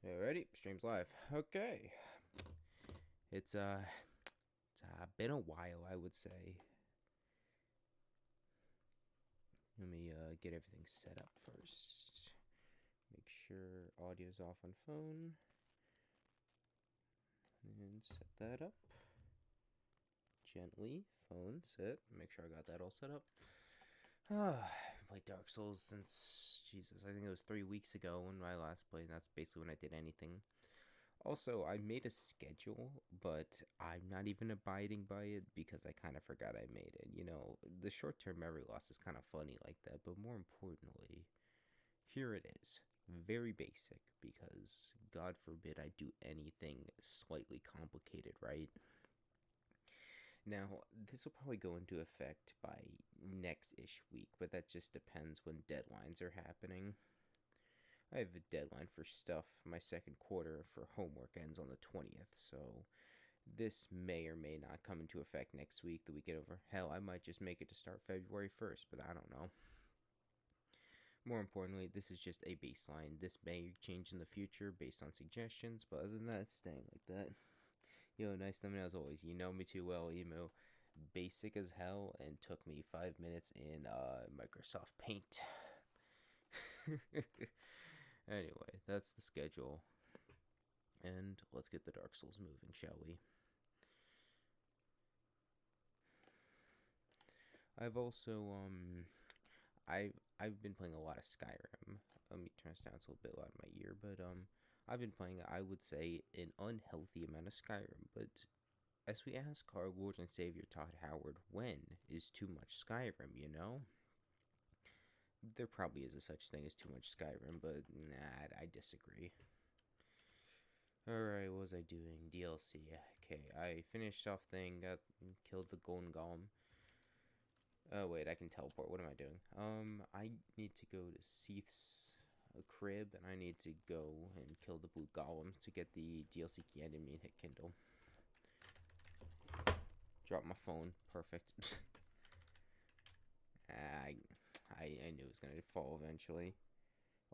Alrighty, stream's live. Okay. It's been a while, I would say. Let me get everything set up first. Make sure audio's off on phone. And set that up. Gently. Phone set. Make sure I got that all set up. I haven't played Dark Souls since, Jesus, I think it was 3 weeks ago when I last played, and that's basically when I did anything. Also, I made a schedule, but I'm not even abiding by it because I kind of forgot I made it. You know, the short-term memory loss is kind of funny like that, but more importantly, here it is. Very basic because, God forbid, I do anything slightly complicated, right? Now, this will probably go into effect by next-ish week, but that just depends when deadlines are happening. I have a deadline for stuff. My second quarter for homework ends on the 20th, so this may or may not come into effect next week, the weekend over. Hell, I might just make it to start February 1st, but I don't know. More importantly, this is just a baseline. This may change in the future based on suggestions, but other than that, it's staying like that. Yo, nice to meet you as always. You know me too well, emo. Basic as hell, and took me 5 minutes in Microsoft Paint. Anyway, that's the schedule. And let's get the Dark Souls moving, shall we? I've also I've been playing a lot of Skyrim. Let me turn this down, it's a little bit loud in my ear, but I've been playing, I would say, an unhealthy amount of Skyrim. But as we ask our Lord and Savior Todd Howard, when is too much Skyrim? You know, there probably is a such thing as too much Skyrim, but nah, I disagree. Alright, what was I doing? DLC. Okay, I finished off thing, killed the golden golem. Oh wait, I can teleport. What am I doing? I need to go to Seath's crib, and I need to go and kill the blue golem to get the DLC key. I didn't mean hit Kindle. Drop my phone. Perfect. I knew it was gonna fall eventually.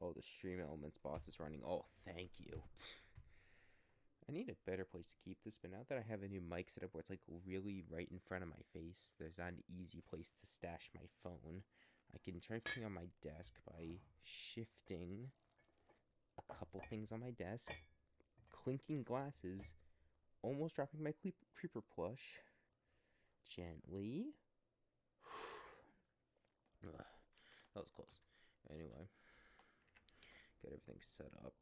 Oh, the stream elements boss is running. Oh, thank you. I need a better place to keep this, but now that I have a new mic setup where it's like really right in front of my face, there's not an easy place to stash my phone. I can try putting on my desk by shifting a couple things on my desk, clinking glasses, almost dropping my creeper plush. Gently. Ugh, that was close. Anyway, get everything set up.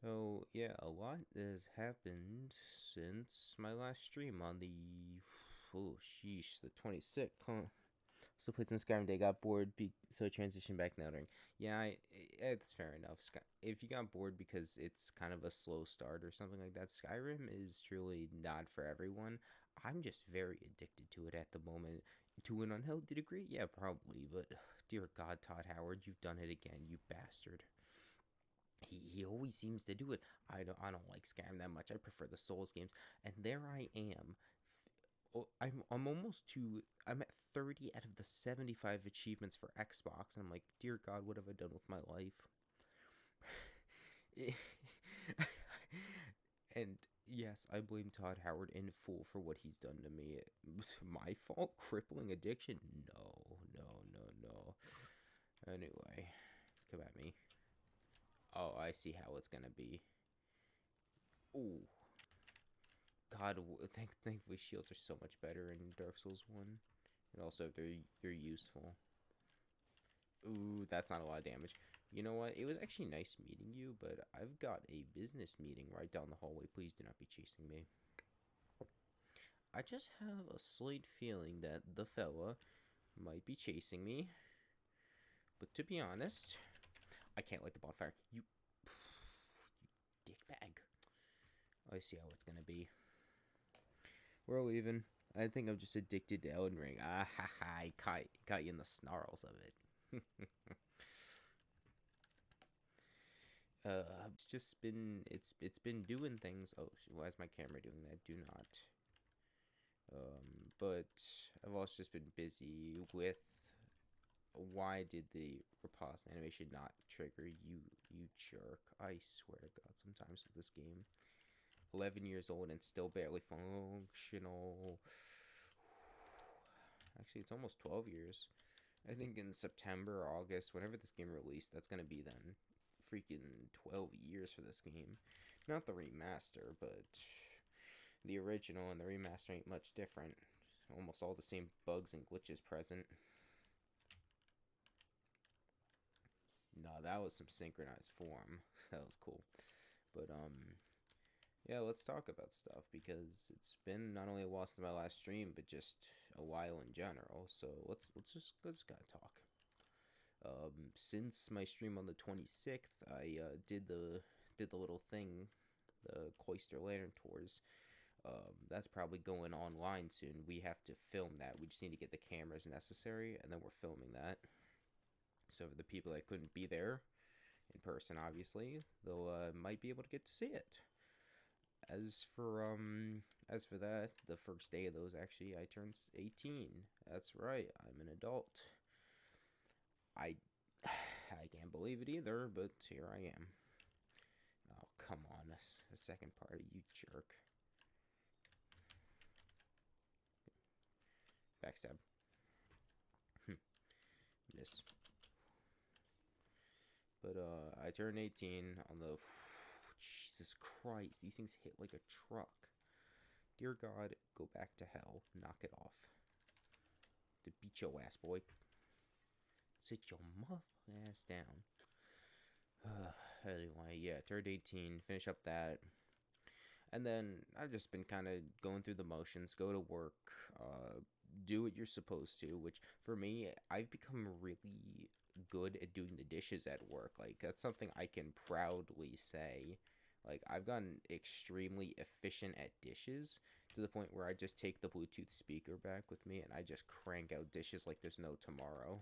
So, yeah, a lot has happened since my last stream on the, oh, sheesh, the 26th, huh? So played some Skyrim Day, got bored, so transitioned back now during. Yeah, it's fair enough. If you got bored because it's kind of a slow start or something like that, Skyrim is truly not for everyone. I'm just very addicted to it at the moment. To an unhealthy degree? Yeah, probably, but dear God, Todd Howard, you've done it again, you bastard. He always seems to do it. I don't like Skyrim that much. I prefer the Souls games. And there I am. I'm almost to. I'm at 30 out of the 75 achievements for Xbox, and I'm like, dear God, what have I done with my life? And yes, I blame Todd Howard in full for what he's done to me. My fault? Crippling addiction? No, no, no, no. Anyway, come at me. Oh, I see how it's gonna be. Ooh. God, thankfully shields are so much better in Dark Souls 1. And also, they're useful. Ooh, that's not a lot of damage. You know what? It was actually nice meeting you, but I've got a business meeting right down the hallway. Please do not be chasing me. I just have a slight feeling that the fella might be chasing me. But to be honest, I can't light the bonfire. You dickbag. I see how it's gonna be. We're leaving. I think I'm just addicted to Elden Ring. Ah ha ha! I caught you in the snarls of it. It's just been it's been doing things. Oh, why is my camera doing that? Do not. But I've also just been busy with why did the pause animation not trigger? You jerk. I swear to God, sometimes with this game. 11 years old and still barely functional. Actually, it's almost 12 years. I think in September or August, whenever this game released, that's going to be then freaking 12 years for this game. Not the remaster, but the original and the remaster ain't much different. Almost all the same bugs and glitches present. No, that was some synchronized form. That was cool. But, yeah, let's talk about stuff because it's been not only a while since my last stream, but just a while in general. So let's just gotta talk. Since my stream on the 26th, I did the little thing, the Cloister Lantern tours. That's probably going online soon. We have to film that. We just need to get the cameras necessary, and then we're filming that. So for the people that couldn't be there in person, obviously, they'll might be able to get to see it. As for that, the first day of those, actually, I turned 18. That's right, I'm an adult. I can't believe it either, but here I am. Oh, come on, a second party, you jerk. Backstab. Miss. But, I turned 18 on the... Jesus Christ, these things hit like a truck. Dear God, go back to hell. Knock it off. To beat your ass, boy. Sit your mother ass down. Anyway, yeah, turned 18, finish up that. And then I've just been kind of going through the motions, go to work, do what you're supposed to, which for me, I've become really good at doing the dishes at work. Like, that's something I can proudly say. Like, I've gotten extremely efficient at dishes to the point where I just take the Bluetooth speaker back with me and I just crank out dishes like there's no tomorrow.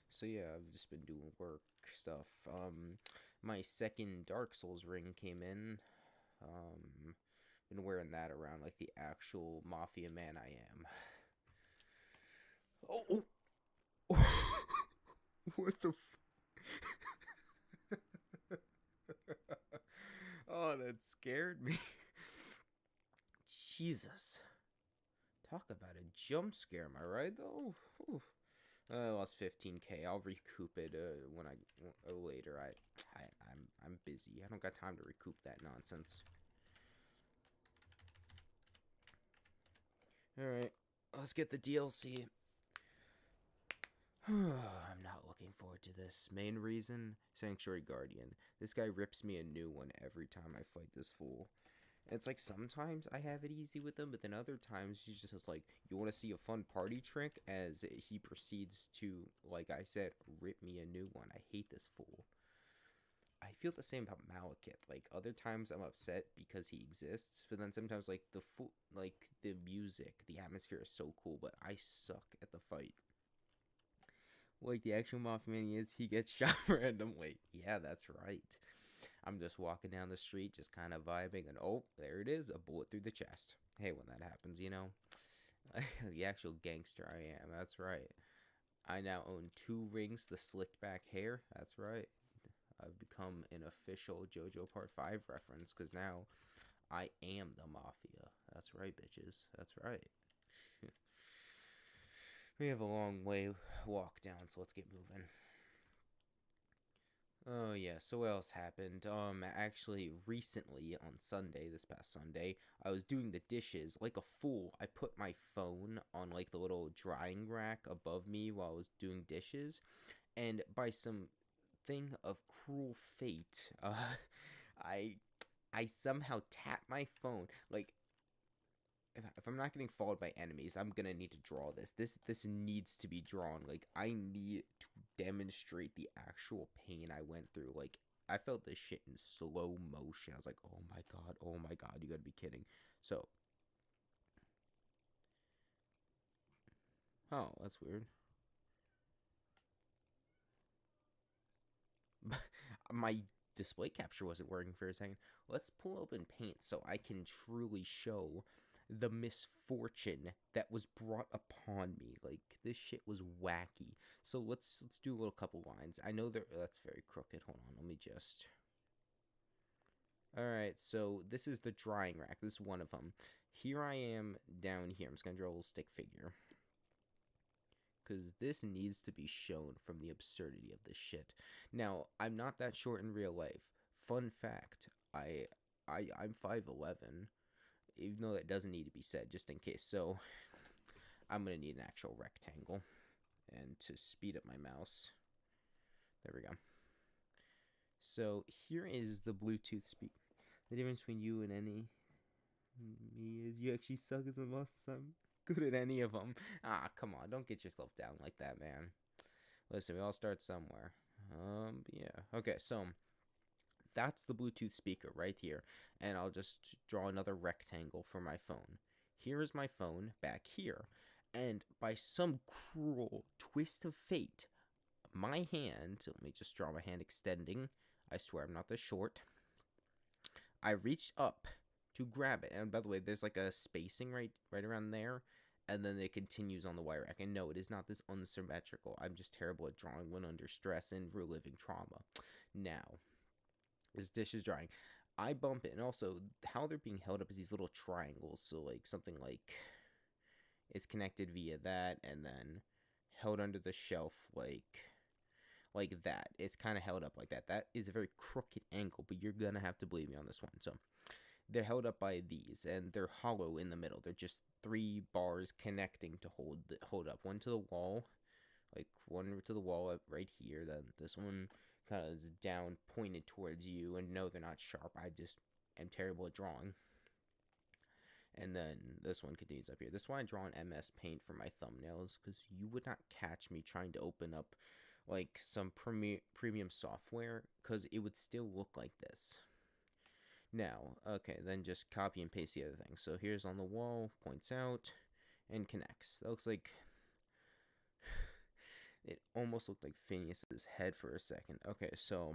So yeah, I've just been doing work stuff. My second Dark Souls ring came in. Been wearing that around like the actual mafia man I am. Oh, what the? Oh, that scared me. Jesus. Talk about a jump scare, am I right though? Ooh. I lost 15k. I'll recoup it when I later. I'm busy. I don't got time to recoup that nonsense. All right, let's get the DLC. I'm not looking forward to this. Main reason, Sanctuary Guardian. This guy rips me a new one every time I fight this fool. And it's like sometimes I have it easy with him, but then other times he's just like, you want to see a fun party trick? As he proceeds to, like I said, rip me a new one. I hate this fool. I feel the same about Malekith. Like, other times I'm upset because he exists, but then sometimes, like, the music, the atmosphere is so cool, but I suck at the fight. Like, the actual Mafia Man is, he gets shot randomly. Yeah, that's right. I'm just walking down the street, just kind of vibing, and oh, there it is, a bullet through the chest. Hey, when that happens, you know. The actual gangster I am, that's right. I now own 2 rings, the slicked back hair, that's right. I've become an official JoJo Part 5 reference, because now I am the Mafia. That's right, bitches. That's right. We have a long way walk down, so let's get moving. Oh yeah, so what else happened? Actually recently on Sunday, this past Sunday, I was doing the dishes like a fool. I put my phone on like the little drying rack above me while I was doing dishes, and by some thing of cruel fate, I somehow tapped my phone. Like, if I'm not getting followed by enemies, I'm gonna need to draw this. This needs to be drawn. Like, I need to demonstrate the actual pain I went through. Like, I felt this shit in slow motion. I was like, oh my god, you gotta be kidding. So, oh, that's weird. My display capture wasn't working for a second. Let's pull open paint so I can truly show the misfortune that was brought upon me. Like, this shit was wacky. So let's do a little couple lines. I know that's very crooked. Hold on, let me just. All right, so this is the drying rack. This is one of them. Here I am down here. I'm just gonna draw a little stick figure, because this needs to be shown from the absurdity of this shit. Now, I'm not that short in real life. Fun fact, I'm 5'11", even though that doesn't need to be said, just in case. So, I'm going to need an actual rectangle. And to speed up my mouse, there we go. So, here is the Bluetooth speaker. The difference between you and me is you actually suck as a boss. I'm good at any of them. Ah, come on, don't get yourself down like that, man. Listen, we all start somewhere. Yeah. Okay, so that's the Bluetooth speaker right here. And I'll just draw another rectangle for my phone. Here is my phone back here. And by some cruel twist of fate, my hand, let me just draw my hand extending. I swear I'm not this short. I reached up to grab it. And by the way, there's like a spacing right around there. And then it continues on the wire rack. And no, it is not this unsymmetrical. I'm just terrible at drawing when under stress and reliving trauma. Now, this dish is drying. I bump it, and also how they're being held up is these little triangles. So like something like it's connected via that, and then held under the shelf like that. It's kind of held up like that. That is a very crooked angle, but you're gonna have to believe me on this one. So they're held up by these, and they're hollow in the middle. They're just 3 bars connecting to hold up. One to the wall, like one to the wall right here. Then this one kind of is down, pointed towards you, and no, they're not sharp. I just am terrible at drawing. And then this one continues up here. This is why I draw in MS Paint for my thumbnails, because you would not catch me trying to open up like some premium software, because it would still look like this. Now, okay, then just copy and paste the other thing. So here's on the wall, points out, and connects. That looks like it almost looked like Phineas's head for a second. Okay, so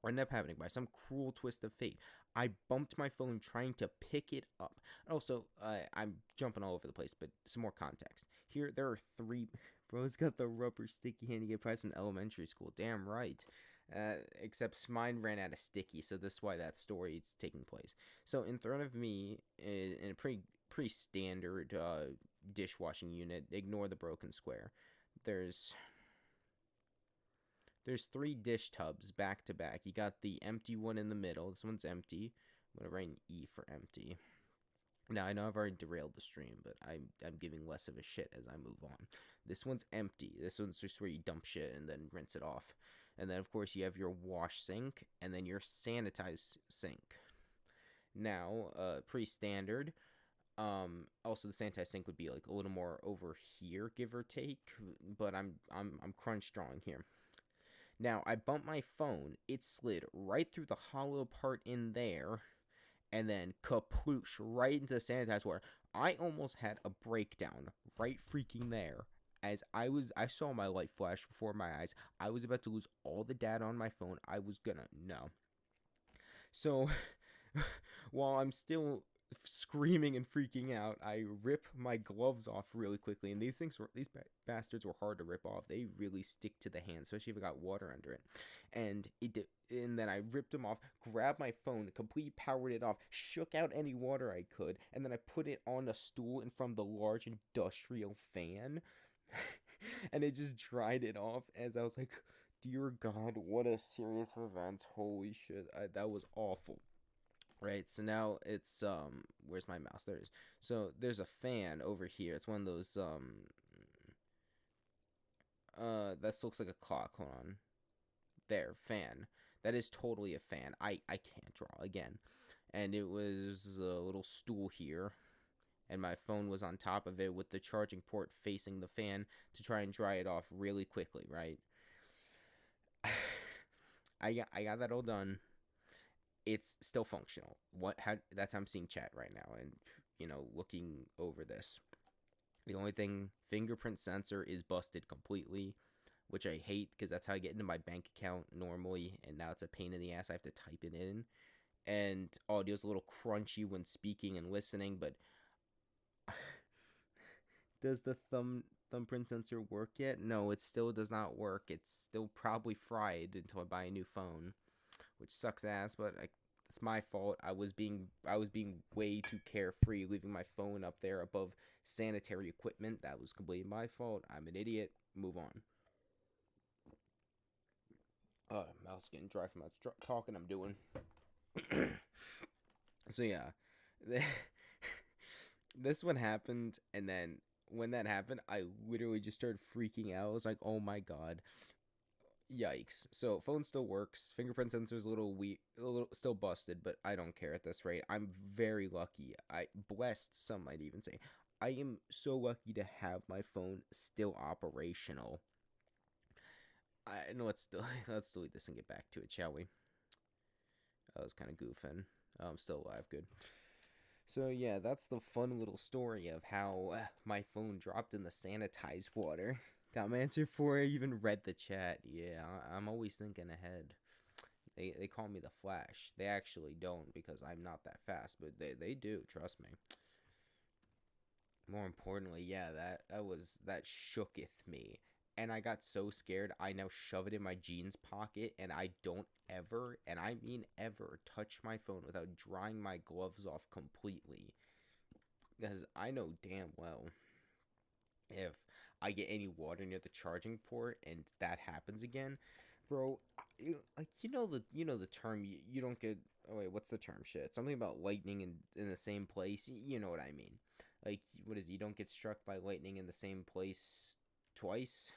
what ended up happening, by some cruel twist of fate, I bumped my phone trying to pick it up. Also, I'm jumping all over the place, but some more context. Here, there are 3... Bro's got the rubber sticky hand you get prize from elementary school. Damn right. Except mine ran out of sticky, so this is why that story is taking place. So in front of me, in a pretty standard dishwashing unit, ignore the broken square, there's 3 dish tubs back to back. You got the empty one in the middle. This one's empty. I'm gonna write an E for empty. Now, I know I've already derailed the stream, but I'm giving less of a shit as I move on. This one's empty. This one's just where you dump shit and then rinse it off. And then, of course, you have your wash sink and then your sanitized sink. Now, pretty standard. Also, the sanitized sink would be like a little more over here, give or take. But I'm crunch drawing here. Now, I bumped my phone. It slid right through the hollow part in there. And then kaploosh right into the sanitized water. I almost had a breakdown right freaking there. As I saw my light flash before my eyes. I was about to lose all the data on my phone. I was gonna, no. So, while I'm still screaming and freaking out, I rip my gloves off really quickly. And these bastards were hard to rip off. They really stick to the hand, especially if it got water under it. And then I ripped them off, grabbed my phone, completely powered it off, shook out any water I could, and then I put it on a stool in front of the large industrial fan. And it just dried it off as I was like, dear God, what a series of events. Holy shit, that was awful. Right, so now it's, where's my mouse? There it is. So there's a fan over here. It's one of those, that looks like a clock. Hold on. There, fan. That is totally a fan. I can't draw again. And it was a little stool here. And my phone was on top of it with the charging port facing the fan to try and dry it off really quickly, right? I got that all done. It's still functional. That's how I'm seeing chat right now, and looking over this. The only thing, fingerprint sensor is busted completely, which I hate because that's how I get into my bank account normally, and now it's a pain in the ass. I have to type it in, and audio's a little crunchy when speaking and listening, but Does the thumbprint sensor work yet? No, it still does not work. It's still probably fried until I buy a new phone, which sucks ass. But it's my fault. I was being way too carefree, leaving my phone up there above sanitary equipment. That was completely my fault. I'm an idiot. Move on. Mouth's getting dry from that talking I'm doing. So yeah, this one happened, and then when that happened, I literally just started freaking out. I was like, "Oh my god, yikes!" So phone still works. Fingerprint sensor's a little weak, a little still busted, but I don't care at this rate. I'm very lucky. I blessed, some might even say. I am so lucky to have my phone still operational. I know let's still let's delete this and get back to it, shall we? I was kind of goofing. I'm still alive. Good. So yeah, that's the fun little story of how my phone dropped in the sanitized water. Got my answer before I even read the chat. Yeah, I'm always thinking ahead. They call me the Flash. They actually don't because I'm not that fast, but they do. Trust me. More importantly, yeah, that shooketh me. And I got so scared, I now shove it in my jeans pocket, and I don't ever, and I mean ever, touch my phone without drying my gloves off completely. Because I know damn well if I get any water near the charging port and that happens again, bro, like you know the term you don't get. Oh wait, what's the term? Shit, something about lightning in the same place. You know what I mean? Like what is it? You don't get struck by lightning in the same place twice.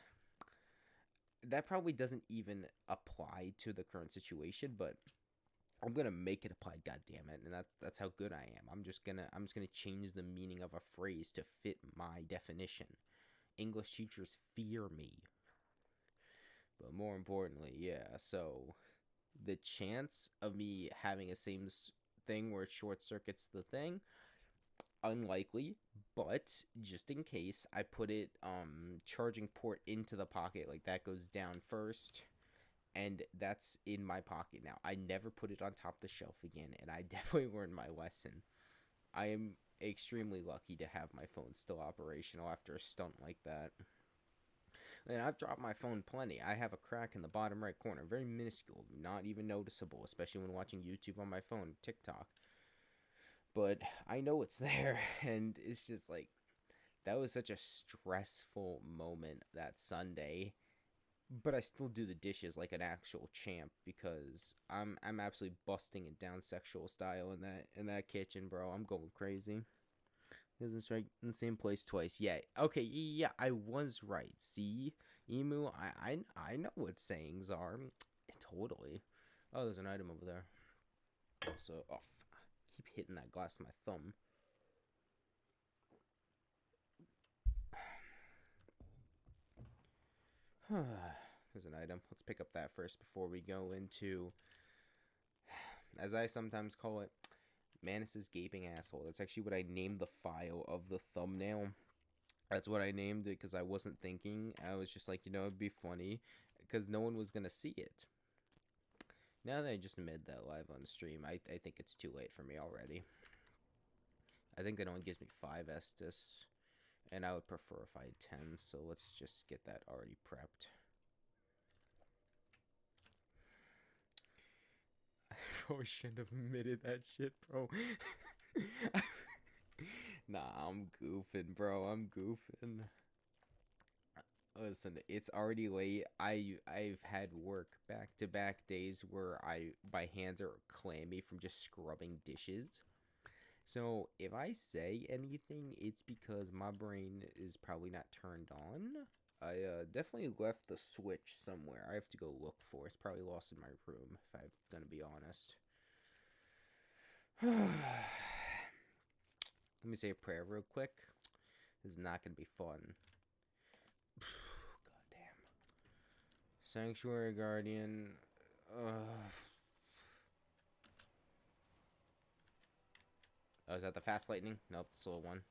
That probably doesn't even apply to the current situation, but I'm gonna make it apply. God damn it! And that's how good I am. I'm just gonna change the meaning of a phrase to fit my definition. English teachers fear me. But more importantly, yeah, so the chance of me having a same thing where it short circuits the thing, unlikely, but just in case, I put it charging port into the pocket, like that goes down first, and that's in my pocket now. I never put it on top of the shelf again, and I definitely learned my lesson. I am extremely lucky to have my phone still operational after a stunt like that. And I've dropped my phone plenty. I have a crack in the bottom right corner, very minuscule, not even noticeable, especially when watching YouTube on my phone, TikTok. But I know it's there, and it's just like that was such a stressful moment that Sunday. But I still do the dishes like an actual champ because I'm absolutely busting it down sexual style in that kitchen, bro. I'm going crazy. Doesn't strike in the same place twice. Yeah. Okay. Yeah, I was right. See, Emu. I know what sayings are. Totally. Oh, there's an item over there. Also, I keep hitting that glass with my thumb. There's an item. Let's pick up that first before we go into, as I sometimes call it, Manus's gaping asshole. That's actually what I named the file of the thumbnail. That's what I named it because I wasn't thinking. I was just like, it'd be funny because no one was going to see it. Now that I just admitted that live on stream, I think it's too late for me already. I think that only gives me 5 Estus, and I would prefer if I had 10, so let's just get that already prepped. I probably shouldn't have admitted that shit, bro. Nah, I'm goofing, bro. I'm goofing. Listen, it's already late. I've had work back-to-back days where my hands are clammy from just scrubbing dishes. So if I say anything, it's because my brain is probably not turned on. I definitely left the switch somewhere. I have to go look for it. It's probably lost in my room, if I'm gonna be honest. Let me say a prayer real quick. This is not gonna be fun. God damn. Sanctuary Guardian. Oh, is that the fast lightning? Nope, the slow one.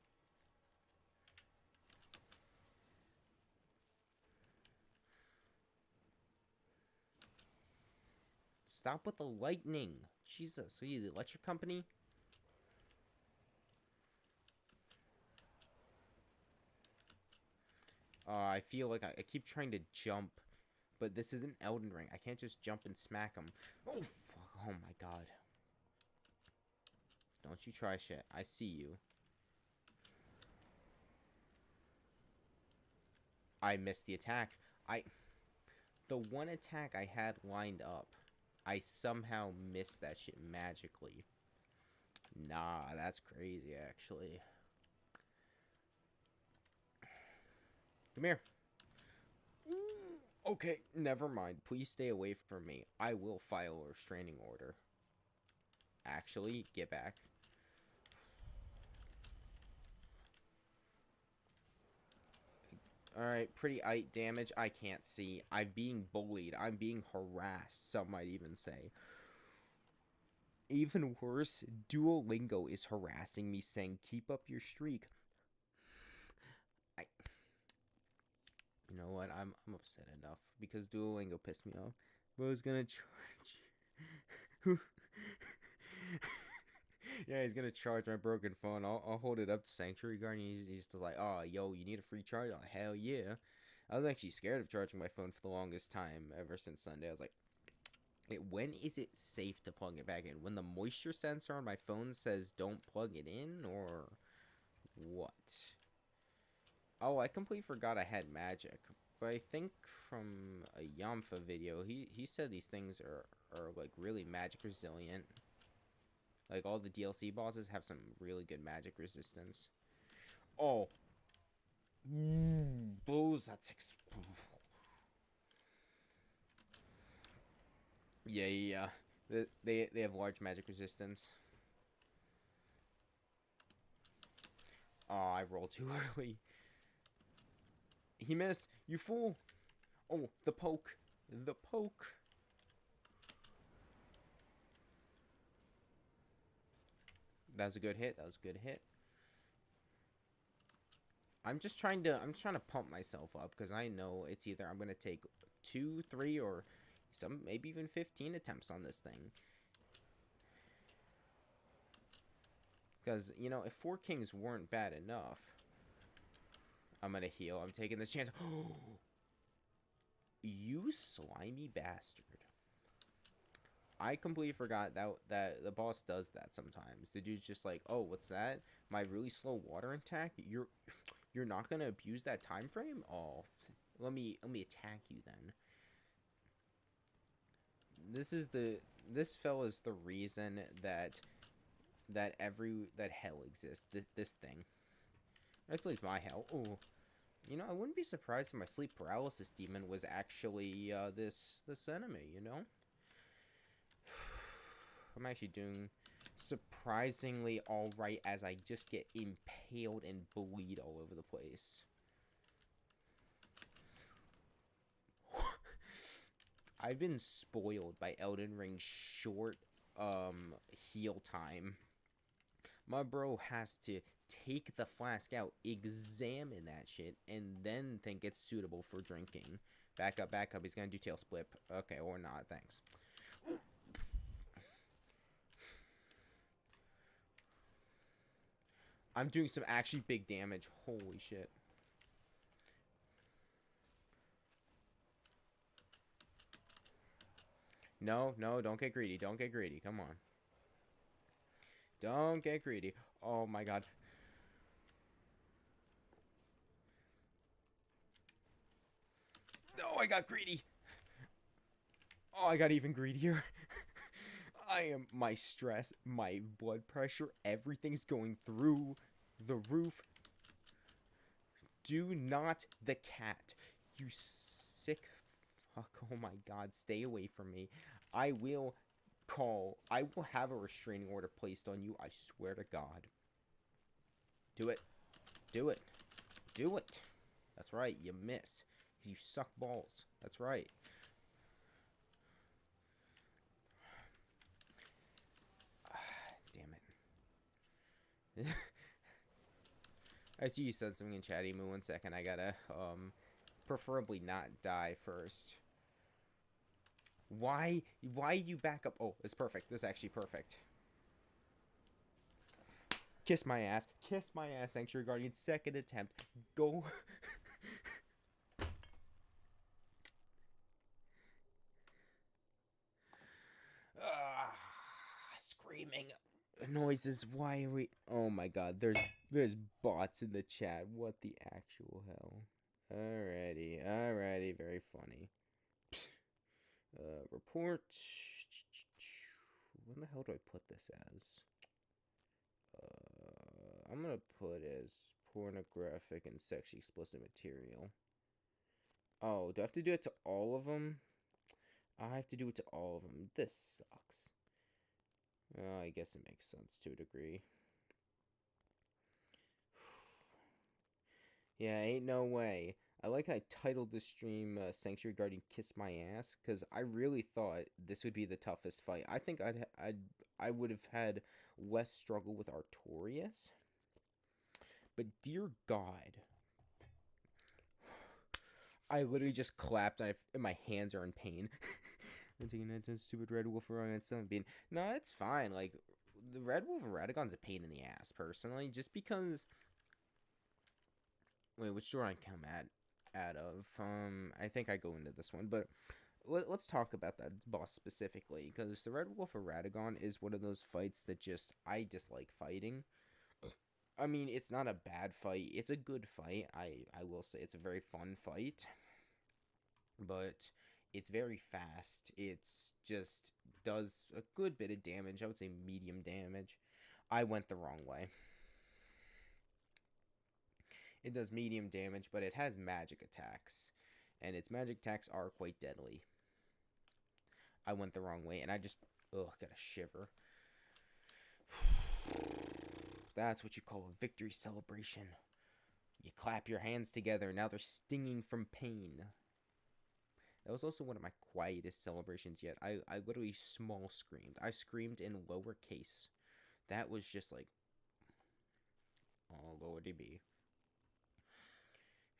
Stop with the lightning. Jesus, are you the electric company? I feel like I keep trying to jump, but this isn't Elden Ring. I can't just jump and smack him. Oh, fuck. Oh, my God. Don't you try shit. I see you. I missed the attack. The one attack I had lined up, I somehow missed that shit magically. Nah, that's crazy, actually. Come here. Okay, never mind. Please stay away from me. I will file a restraining order. Actually, get back. Alright, pretty eye damage. I can't see. I'm being bullied. I'm being harassed, some might even say. Even worse, Duolingo is harassing me, saying, keep up your streak. You know what? I'm upset enough because Duolingo pissed me off. Bro's gonna charge. Yeah, he's gonna charge my broken phone. I'll hold it up to Sanctuary Guardian. He's just like, oh, yo, you need a free charge? Oh, hell yeah. I was actually scared of charging my phone for the longest time ever since Sunday. I was like, when is it safe to plug it back in? When the moisture sensor on my phone says don't plug it in, or what? Oh, I completely forgot I had magic. But I think from a Yamfa video, he said these things are like really magic resilient. Like all the DLC bosses have some really good magic resistance. Oh. Blows, that's yeah. They have large magic resistance. Oh, I rolled too early. He missed. You fool. Oh, the poke. The poke. That was a good hit. That was a good hit. I'm trying to pump myself up because I know it's either I'm gonna take 2, 3, or maybe even 15 attempts on this thing. Because, you know, if 4 kings weren't bad enough, I'm gonna heal. I'm taking this chance. You slimy bastard. I completely forgot that the boss does that sometimes. The dude's just like, oh, what's that? My really slow water attack? You're not gonna abuse that time frame? Oh, let me attack you then. This fella's the reason that hell exists. This thing. Actually, it's my hell. Oh, you know, I wouldn't be surprised if my sleep paralysis demon was actually this enemy. You know, I'm actually doing surprisingly all right as I just get impaled and bleed all over the place. I've been spoiled by Elden Ring's short heal time. My bro has to take the flask out, examine that shit, and then think it's suitable for drinking. Back up. He's gonna do tail split. Okay, or not. Thanks. I'm doing some actually big damage. Holy shit. No, don't get greedy. Don't get greedy. Come on. Don't get greedy. Oh my god. No, I got greedy. Oh, I got even greedier. My stress, my blood pressure, everything's going through the roof. Do not the cat. You sick fuck. Oh my god, stay away from me. I will have a restraining order placed on you, I swear to god. Do it. Do it. Do it. That's right, you missed. Because you suck balls. That's right. Damn it. I see you said something in chat. Give me 1 second. I gotta, preferably not die first. Why you back up? Oh, it's perfect. This is actually perfect. Kiss my ass. Kiss my ass, Sanctuary Guardian. Second attempt. Go. screaming noises. Why are we? Oh my god, there's bots in the chat. What the actual hell? Alrighty, very funny. Report. When the hell do I put this as? I'm gonna put as pornographic and sexually explicit material. Oh, do I have to do it to all of them? I have to do it to all of them. This sucks. I guess it makes sense to a degree. Yeah, ain't no way. I like how I titled the stream Sanctuary Guardian Kiss My Ass, because I really thought this would be the toughest fight. I think I would have had less struggle with Artorias. But dear God, I literally just clapped and my hands are in pain. I'm taking that stupid Red Wolf around and some being. No, it's fine. Like, the Red Wolf of Radagon's a pain in the ass, personally, just because. Wait, which door I come out of? I think I go into this one, but let's talk about that boss specifically, because the Red Wolf of Radagon is one of those fights that just I dislike fighting. I mean, it's not a bad fight. It's a good fight. I will say it's a very fun fight, but it's very fast. It's just does a good bit of damage. I would say medium damage. I went the wrong way. It does medium damage, but it has magic attacks, and its magic attacks are quite deadly. I went the wrong way, and I just, got a shiver. That's what you call a victory celebration. You clap your hands together, now they're stinging from pain. That was also one of my quietest celebrations yet. I literally small screamed. I screamed in lowercase. That was just like, oh, lower dB.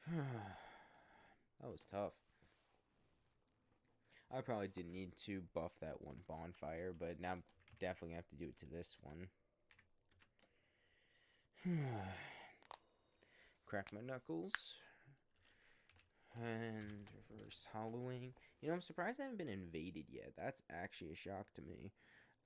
That was tough. I probably didn't need to buff that one bonfire, but now I'm definitely going to have to do it to this one. Crack my knuckles. And reverse hollowing. You know, I'm surprised I haven't been invaded yet. That's actually a shock to me.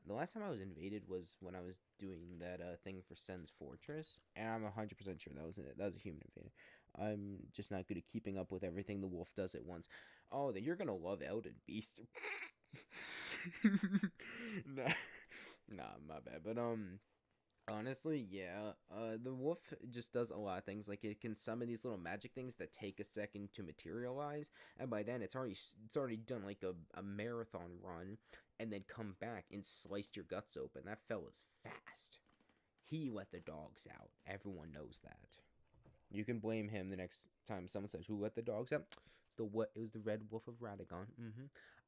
The last time I was invaded was when I was doing that thing for Sen's Fortress, and I'm 100% sure that was it. That was a human invader. I'm just not good at keeping up with everything the wolf does at once. Oh, then you're gonna love Elden Beast. Nah, my bad. But honestly, yeah. The wolf just does a lot of things. Like, it can summon these little magic things that take a second to materialize, and by then it's already done like a marathon run, and then come back and sliced your guts open. That fella's fast. He let the dogs out. Everyone knows that. You can blame him the next time someone says, "Who let the dogs out?" It was the Red Wolf of Radagon.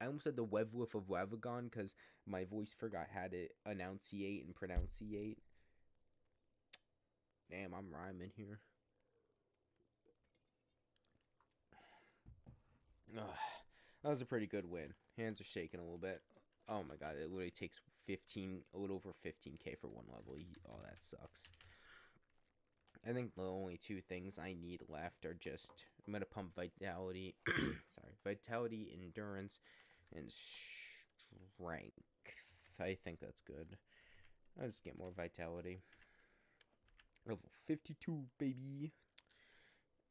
I almost said the Web Wolf of Radagon because my voice forgot how to enunciate and pronunciate. Damn, I'm rhyming here. Ugh, that was a pretty good win. Hands are shaking a little bit. Oh my god, it literally takes a little over 15k for one level. Oh, that sucks. I think the only two things I need left are just, I'm going to pump vitality, vitality, endurance, and strength. I think that's good. I'll just get more vitality. Level 52, baby.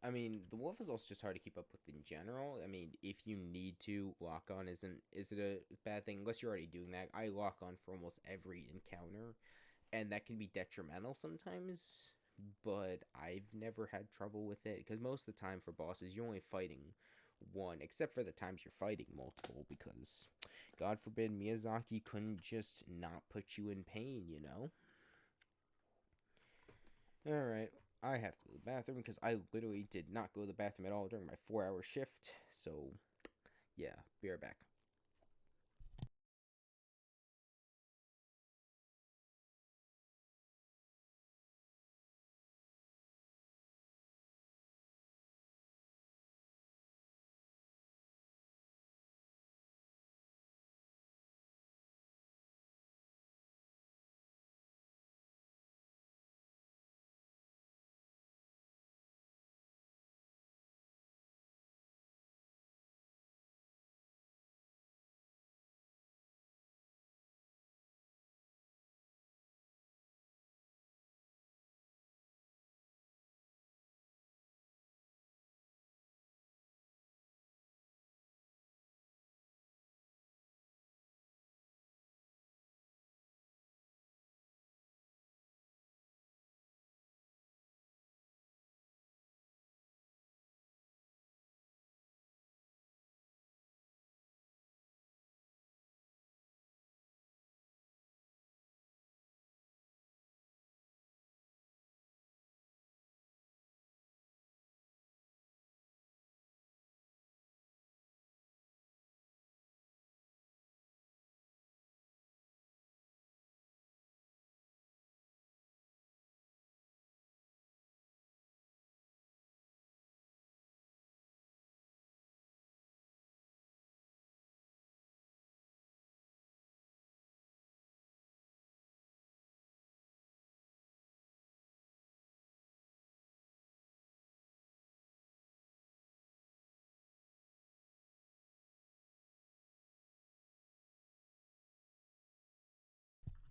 I mean, the wolf is also just hard to keep up with in general. I mean, if you need to, lock on is it a bad thing? Unless you're already doing that. I lock on for almost every encounter, and that can be detrimental sometimes, but I've never had trouble with it, because most of the time for bosses, you're only fighting one, except for the times you're fighting multiple, because, God forbid, Miyazaki couldn't just not put you in pain, you know? Alright, I have to go to the bathroom, because I literally did not go to the bathroom at all during my 4-hour shift, so, yeah, be right back.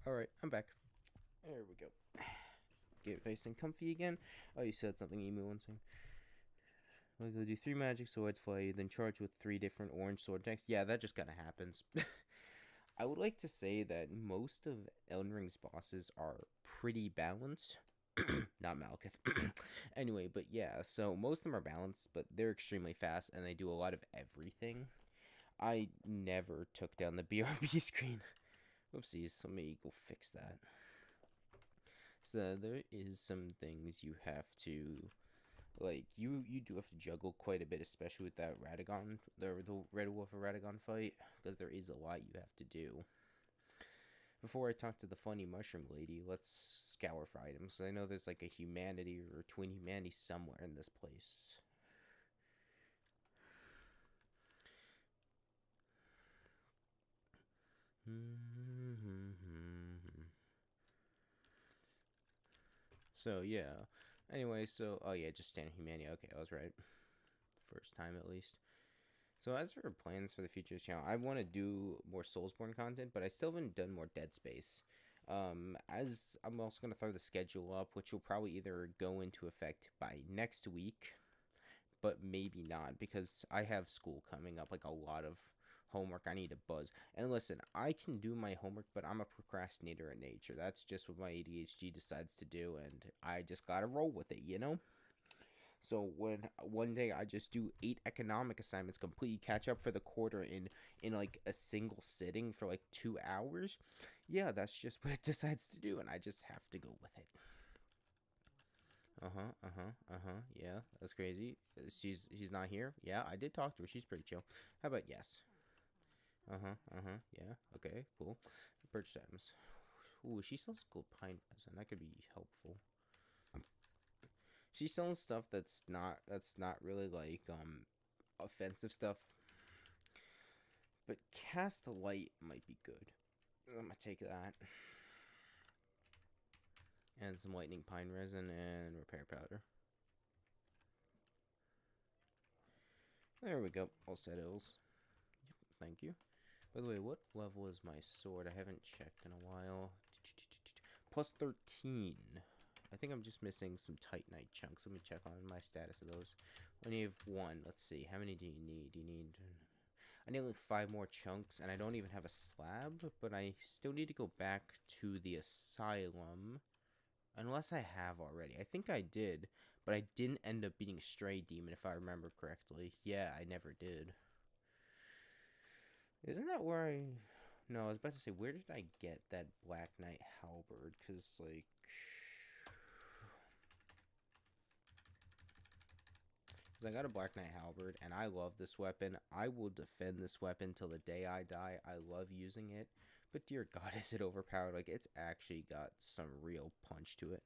Alright, I'm back. There we go. Get nice and comfy again. Oh, you said something, Emu, one second. We'll go do 3 magic swords, fly, then charge with 3 different orange sword decks. Yeah, that just kinda happens. I would like to say that most of Elden Ring's bosses are pretty balanced. Not Malekith. Anyway, but yeah, so most of them are balanced, but they're extremely fast and they do a lot of everything. I never took down the BRB screen. Whoopsies, let me go fix that. So there is some things you have to, like, you do have to juggle quite a bit, especially with that Radagon, the Red Wolf of Radagon fight, because there is a lot you have to do. Before I talk to the funny mushroom lady, let's scour for items. I know there's like a humanity or twin humanity somewhere in this place. So yeah. Anyway, so oh yeah, just standard humanity. Okay, I was right. First time at least. So as for plans for the future of this channel, I want to do more Soulsborne content, but I still haven't done more Dead Space. As I'm also going to throw the schedule up, which will probably either go into effect by next week, but maybe not, because I have school coming up, like a lot of homework I need to buzz. And listen, I can do my homework, but I'm a procrastinator in nature. That's just what my ADHD decides to do, and I just gotta roll with it, you know? So when one day I just do 8 economic assignments, completely catch up for the quarter in like a single sitting for like 2 hours, yeah, that's just what it decides to do, and I just have to go with it. Yeah, that's crazy. She's not here. Yeah, I did talk to her. She's pretty chill. How about yes? Yeah. Okay, cool. Purchase items. Ooh, she sells gold pine resin. That could be helpful. She sells stuff that's not really like offensive stuff. But cast light might be good. I'm gonna take that. And some lightning pine resin and repair powder. There we go. All set ills. Thank you. By the way, what level is my sword? I haven't checked in a while. Plus 13. I think I'm just missing some Titanite chunks. Let me check on my status of those. I only have 1. Let's see. How many do you need? I need like 5 more chunks, and I don't even have a slab, but I still need to go back to the asylum. Unless I have already. I think I did, but I didn't end up beating Stray Demon, if I remember correctly. Yeah, I never did. Isn't that where I... No, I was about to say, where did I get that Black Knight halberd? Because, like... Because I got a Black Knight halberd, and I love this weapon. I will defend this weapon till the day I die. I love using it. But dear God, is it overpowered? Like, it's actually got some real punch to it.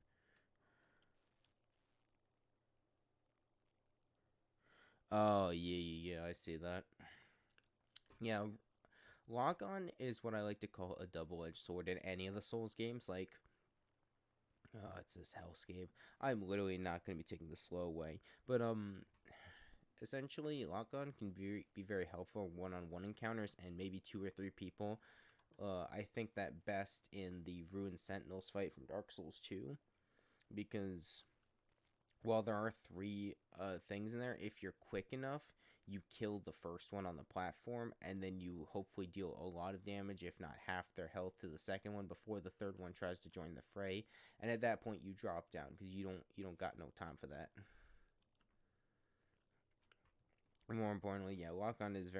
Oh, yeah, I see that. Yeah, Lock-on is what I like to call a double-edged sword in any of the Souls games. Like, oh, it's this hellscape. I'm literally not going to be taking the slow way. But, essentially, Lock-on can be very helpful one-on-one encounters and maybe 2 or 3 people. I think that best in the Ruined Sentinels fight from Dark Souls 2. Because while there are 3 things in there, if you're quick enough, you kill the first one on the platform, and then you hopefully deal a lot of damage, if not half their health, to the second one before the third one tries to join the fray. And at that point, you drop down because you don't got no time for that. More importantly, yeah, lock-on is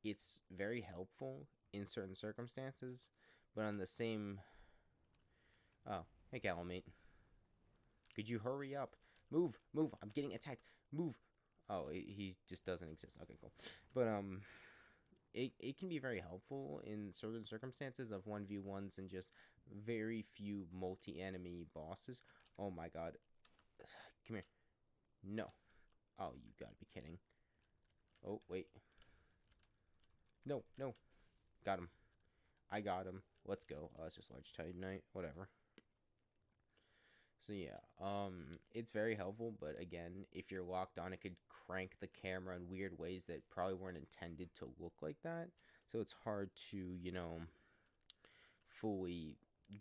it's very helpful in certain circumstances, but on the same... Oh, hey, Calamate. Could you hurry up? Move, I'm getting attacked. Move. Oh, he just doesn't exist. Okay, cool. But, it can be very helpful in certain circumstances of 1v1s and just very few multi-enemy bosses. Oh my God. Come here. No. Oh, you gotta be kidding. Oh, wait. No. Got him. I got him. Let's go. Oh, it's just large titanite. Whatever. So yeah, it's very helpful, but again, if you're locked on, it could crank the camera in weird ways that probably weren't intended to look like that. So it's hard to, fully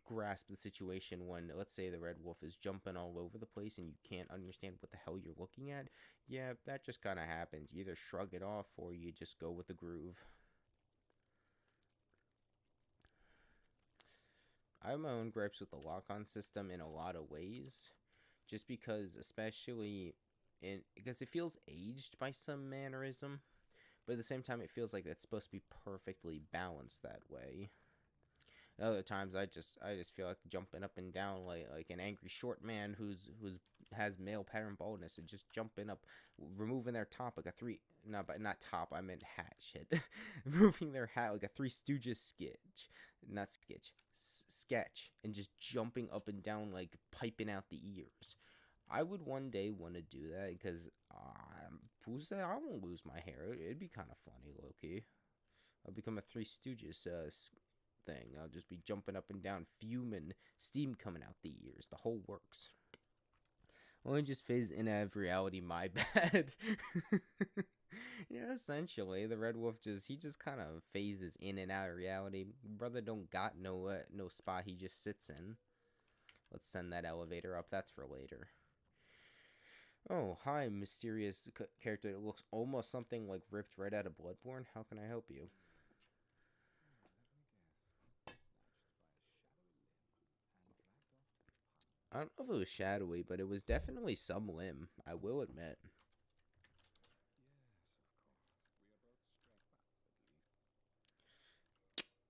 grasp the situation when, let's say, the red wolf is jumping all over the place and you can't understand what the hell you're looking at. Yeah, that just kind of happens. You either shrug it off or you just go with the groove. I have my own gripes with the lock-on system in a lot of ways, just because, especially because it feels aged by some mannerism, but at the same time it feels like it's supposed to be perfectly balanced that way. Other times I just feel like jumping up and down like an angry short man who's has male pattern baldness and just jumping up, removing their top like a three, no, but not top, I meant hat, shit. Removing their hat like a Three Stooges sketch, not sketch, sketch, and just jumping up and down like piping out the ears. I would one day want to do that because who's that? I won't lose my hair. It'd be kind of funny, low-key. I'll become a Three Stooges thing. I'll just be jumping up and down, fuming, steam coming out the ears. The whole works. Only just phase in out of reality, my bad. Yeah, essentially, the Red Wolf he just kind of phases in and out of reality. Brother don't got no spot he just sits in. Let's send that elevator up. That's for later. Oh, hi, mysterious character that looks almost something like ripped right out of Bloodborne. How can I help you? I don't know if it was shadowy, but it was definitely some limb, I will admit.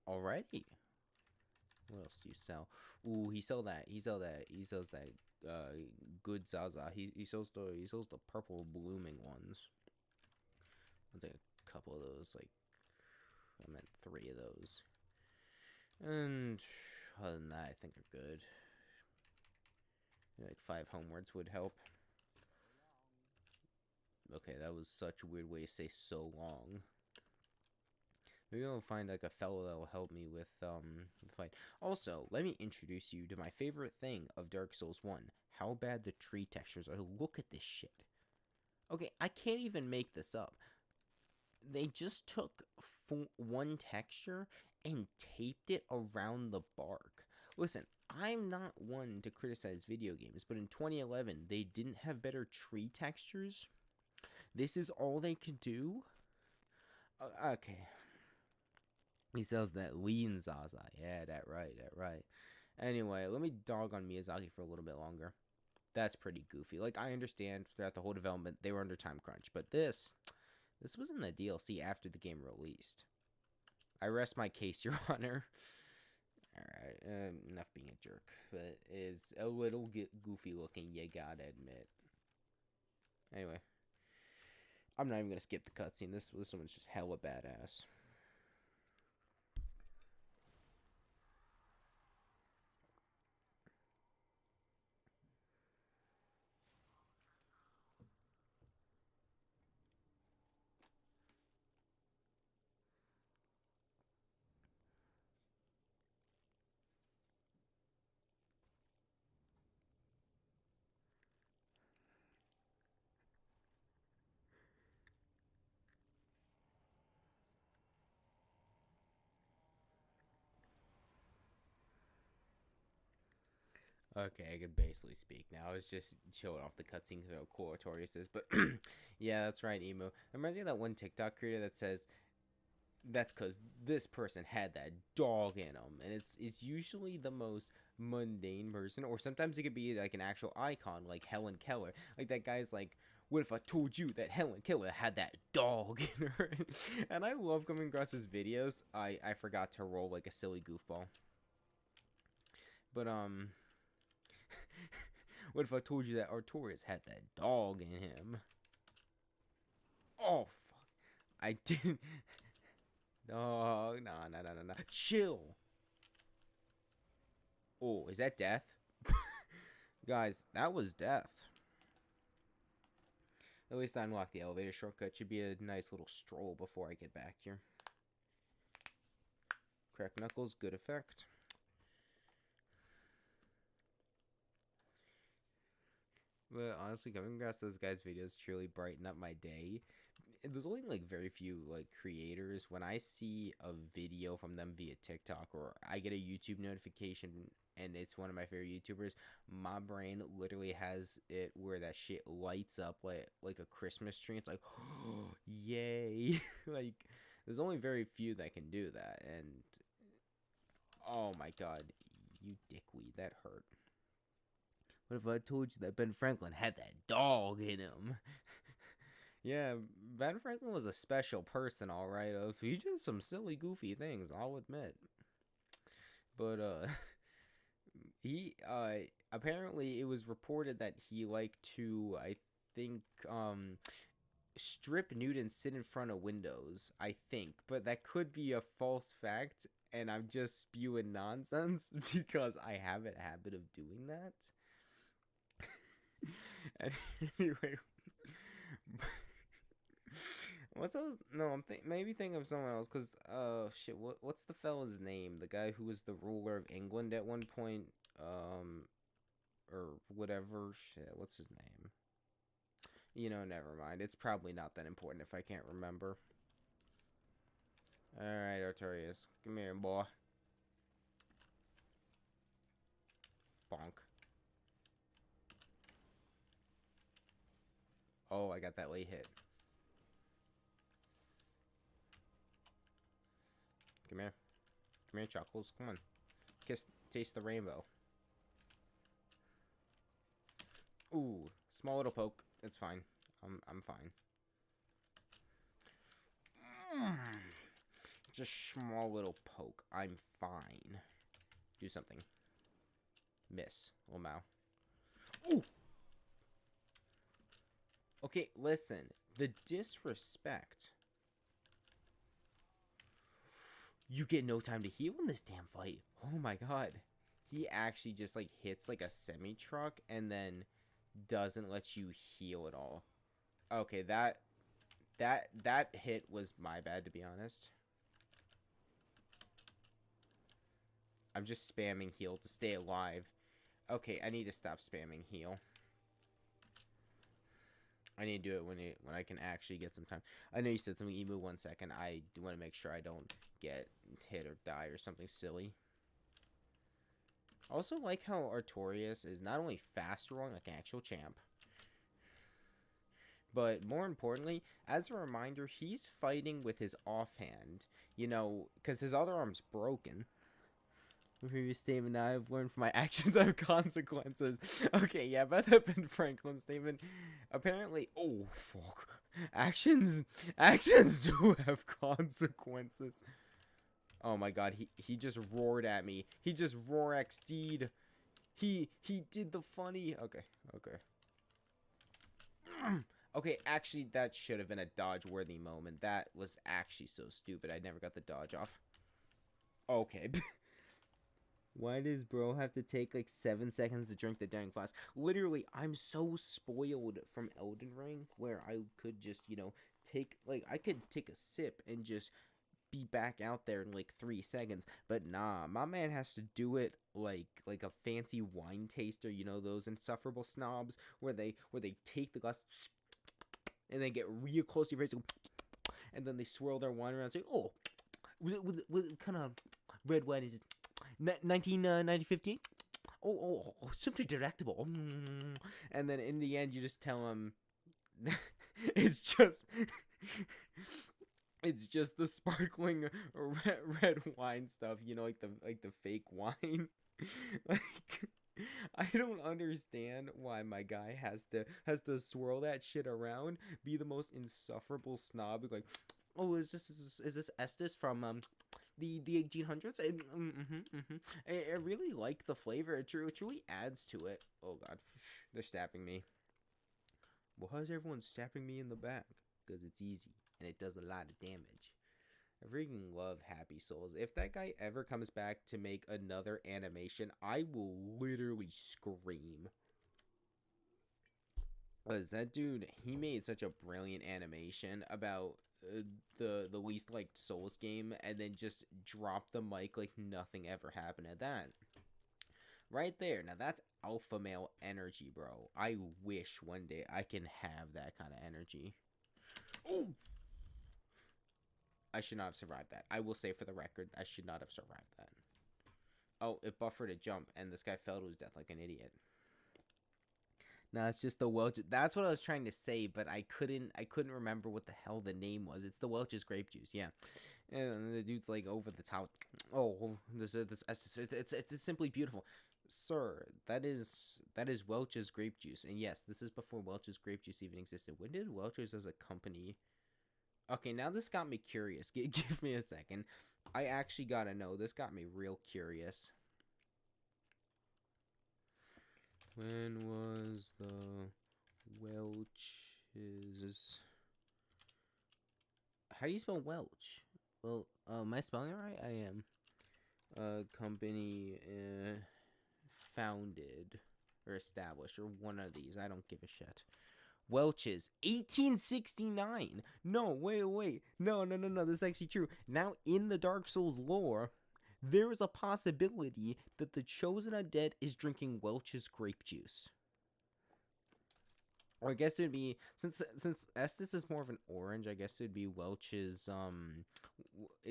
Alrighty. What else do you sell? Ooh, he sells that. He sells that good Zaza. He sells the purple blooming ones. I'll take a couple of those, like I meant 3 of those. And other than that, I think we're good. Like 5 homewards would help. Okay, that was such a weird way to say so long. Maybe I'll find like a fellow that will help me with the fight. Also, let me introduce you to my favorite thing of Dark Souls 1. How bad the tree textures are. Look at this shit. Okay, I can't even make this up. They just took one texture and taped it around the bark. Listen, I'm not one to criticize video games, but in 2011, they didn't have better tree textures. This is all they could do? Okay. He sells that lean Zaza. Yeah, that right. Anyway, let me dog on Miyazaki for a little bit longer. That's pretty goofy. Like, I understand throughout the whole development, they were under time crunch. But this was in the DLC after the game released. I rest my case, Your Honor. Alright, enough being a jerk. But it is a little goofy looking, you gotta admit. Anyway. I'm not even gonna skip the cutscene. This one's just hella badass. Okay, I can basically speak now. I was just showing off the cutscene because how cool Artorias is. But yeah, that's right, Emo. It reminds me of that one TikTok creator that says that's because this person had that dog in them, and it's usually the most mundane person, or sometimes it could be like an actual icon, like Helen Keller. Like that guy's like, "What if I told you that Helen Keller had that dog in her?" And I love coming across his videos. I forgot to roll like a silly goofball, but what if I told you that Artorias had that dog in him? Oh fuck! I didn't. No, no. Chill. Oh, is that death? Guys, that was death. At least I unlocked the elevator shortcut. Should be a nice little stroll before I get back here. Crack knuckles, good effect. But honestly, coming across those guys' videos truly brighten up my day. there's only like very few like creators. When I see a video from them via TikTok, or I get a YouTube notification and it's one of my favorite YouTubers, my brain literally has it where that shit lights up like a Christmas tree. It's like, oh, yay! Like, there's only very few that can do that, and oh my god, you dickweed, that hurt. What if I told you that Ben Franklin had that dog in him? Yeah, Ben Franklin was a special person, all right. He did some silly, goofy things, I'll admit. But he apparently it was reported that he liked to, I think, strip nude and sit in front of windows. I think, but that could be a false fact, and I'm just spewing nonsense because I have a habit of doing that. Anyway. What's those? No, maybe thinking of someone else. Cause shit. What's the fella's name? The guy who was the ruler of England at one point. Or whatever. Shit. What's his name? You know, never mind. It's probably not that important if I can't remember. All right, Artorias, come here, boy. Bonk. Oh, I got that late hit. Come here. Come here, Chuckles. Come on. Taste the rainbow. Ooh, small little poke. It's fine. I'm fine. Just small little poke. I'm fine. Do something. Miss. Oh, Mao. Ooh! Okay, listen. The disrespect. You get no time to heal in this damn fight. Oh my god. He actually just like hits like a semi-truck and then doesn't let you heal at all. Okay, that hit was my bad, to be honest. I'm just spamming heal to stay alive. Okay, I need to stop spamming heal. I need to do it when I can actually get some time. I know you said something, Emu, 1 second. I do want to make sure I don't get hit or die or something silly. I also like how Artorias is not only fast rolling like an actual champ, but more importantly, as a reminder, he's fighting with his offhand. You know, because his other arm's broken. Previous statement, I've learned from my actions have consequences. Okay, yeah, about that Ben Franklin statement. Apparently, oh, fuck. Actions do have consequences. Oh my god, he just roared at me. He just roar XD'd. He did the funny. Okay. Okay, actually, that should have been a dodge-worthy moment. That was actually so stupid. I never got the dodge off. Okay. Why does bro have to take like 7 seconds to drink the dang flask? Literally, I'm so spoiled from Elden Ring where I could just, you know, I could take a sip and just be back out there in like 3 seconds. But nah, my man has to do it like a fancy wine taster, you know, those insufferable snobs where they take the glass and they get real close to your face and then they swirl their wine around and say, oh, what kind of red wine is it? 1915? Oh, simply delectable. And then in the end, you just tell them it's just the sparkling red wine stuff, you know, like the fake wine. Like, I don't understand why my guy has to swirl that shit around, be the most insufferable snob, like, oh, is this Estes from the 1800s? I really like the flavor. It truly adds to it. Oh god, they're stabbing me. Well, how's everyone stabbing me in the back? Because it's easy and it does a lot of damage. I freaking love Happy Souls. If that guy ever comes back to make another animation, I will literally scream. Because that dude, he made such a brilliant animation about the least liked Souls game, and then just dropped the mic like nothing ever happened at that. Right there. Now that's alpha male energy, bro. I wish one day I can have that kind of energy. Oh! I should not have survived that. I will say for the record, I should not have survived that. Oh, it buffered a jump, and this guy fell to his death like an idiot. No, it's just the Welch. That's what I was trying to say, but I couldn't remember what the hell the name was. It's the Welch's grape juice, yeah. And the dude's like over the top. Oh, it's simply beautiful, sir. That is Welch's grape juice, and yes, this is before Welch's grape juice even existed. When did Welch's as a company? Okay, now this got me curious. Give me a second. I actually gotta know. This got me real curious. When was the Welch's? How do you spell Welch? Well, am I spelling it right? I am. Company founded or established or one of these. I don't give a shit. Welch's 1869. No, wait. No. This is actually true. Now, in the Dark Souls lore, there is a possibility that the chosen undead is drinking Welch's grape juice. Or I guess it would be, since Estus is more of an orange, I guess it would be Welch's,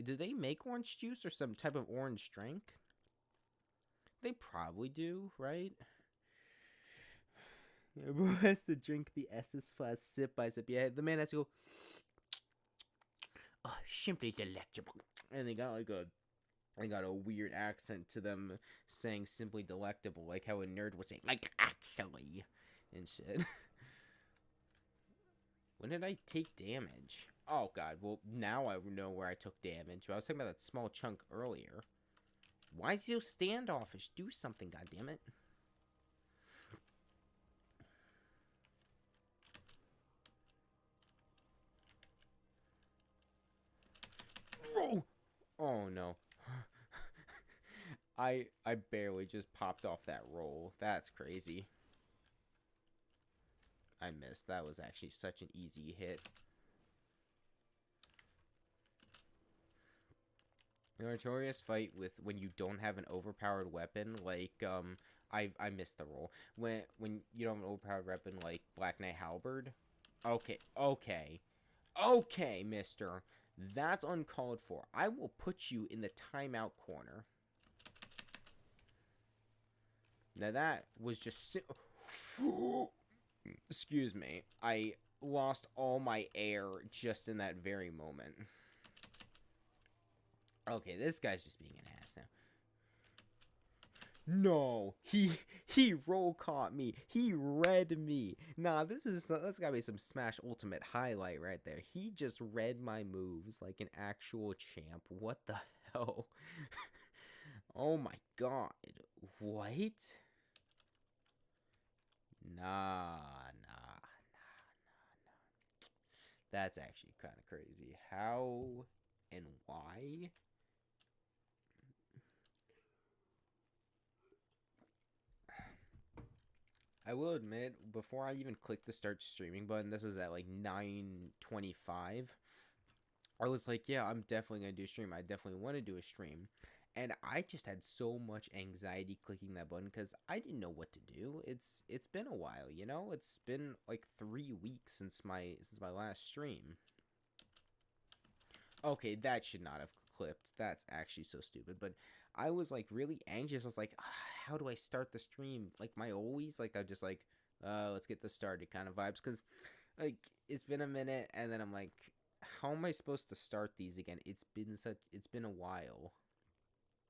do they make orange juice or some type of orange drink? They probably do, right? Everyone has to drink the Estus flask sip by sip. Yeah, the man has to go, oh, simply delectable. And they got a weird accent to them saying simply delectable, like how a nerd would say, like, actually, and shit. When did I take damage? Oh, God. Well, now I know where I took damage. But I was talking about that small chunk earlier. Why is he so standoffish? Do something, goddammit. Oh, no. I barely just popped off that roll. That's crazy. I missed. That was actually such an easy hit. The notorious fight with when you don't have an overpowered weapon, like I missed the roll. When you don't have an overpowered weapon like Black Knight Halberd. Okay, mister. That's uncalled for. I will put you in the timeout corner. Now that was just excuse me. I lost all my air just in that very moment. Okay, this guy's just being an ass now. No, he roll caught me. He read me. Nah, that's gotta be some Smash Ultimate highlight right there. He just read my moves like an actual champ. What the hell? Oh my god. What? Nah. That's actually kind of crazy. How and why? I will admit, before I even clicked the start streaming button, this is at like 9:25. I was like, yeah, I'm definitely going to do a stream. I definitely want to do a stream. And I just had so much anxiety clicking that button because I didn't know what to do. It's been a while, you know? It's been like 3 weeks since my last stream. Okay, that should not have clipped. That's actually so stupid. But I was like really anxious. I was like, how do I start the stream? Like my always, like I just like, let's get this started kind of vibes. Because like it's been a minute, and then I'm like, how am I supposed to start these again? It's been a while.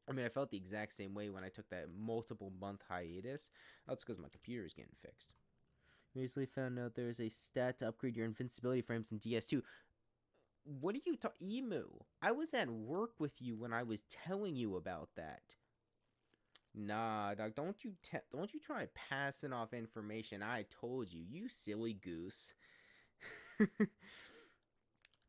I mean, I felt the exact same way when I took that multiple month hiatus. That's because my computer is getting fixed. Recently found out there is a stat to upgrade your invincibility frames in DS2. What are you Emu? I was at work with you when I was telling you about that. Nah, dog, don't you try passing off information I told you, you silly goose. I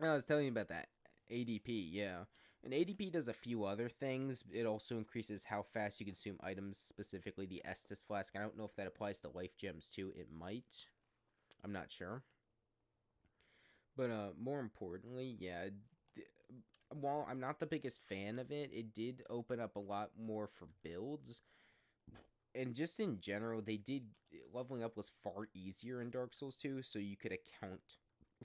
was telling you about that. ADP, yeah. And ADP does a few other things. It also increases how fast you consume items, specifically the Estus Flask. I don't know if that applies to life gems too. It might. I'm not sure. But more importantly, yeah, while I'm not the biggest fan of it, it did open up a lot more for builds. And just in general, leveling up was far easier in Dark Souls 2, so you could account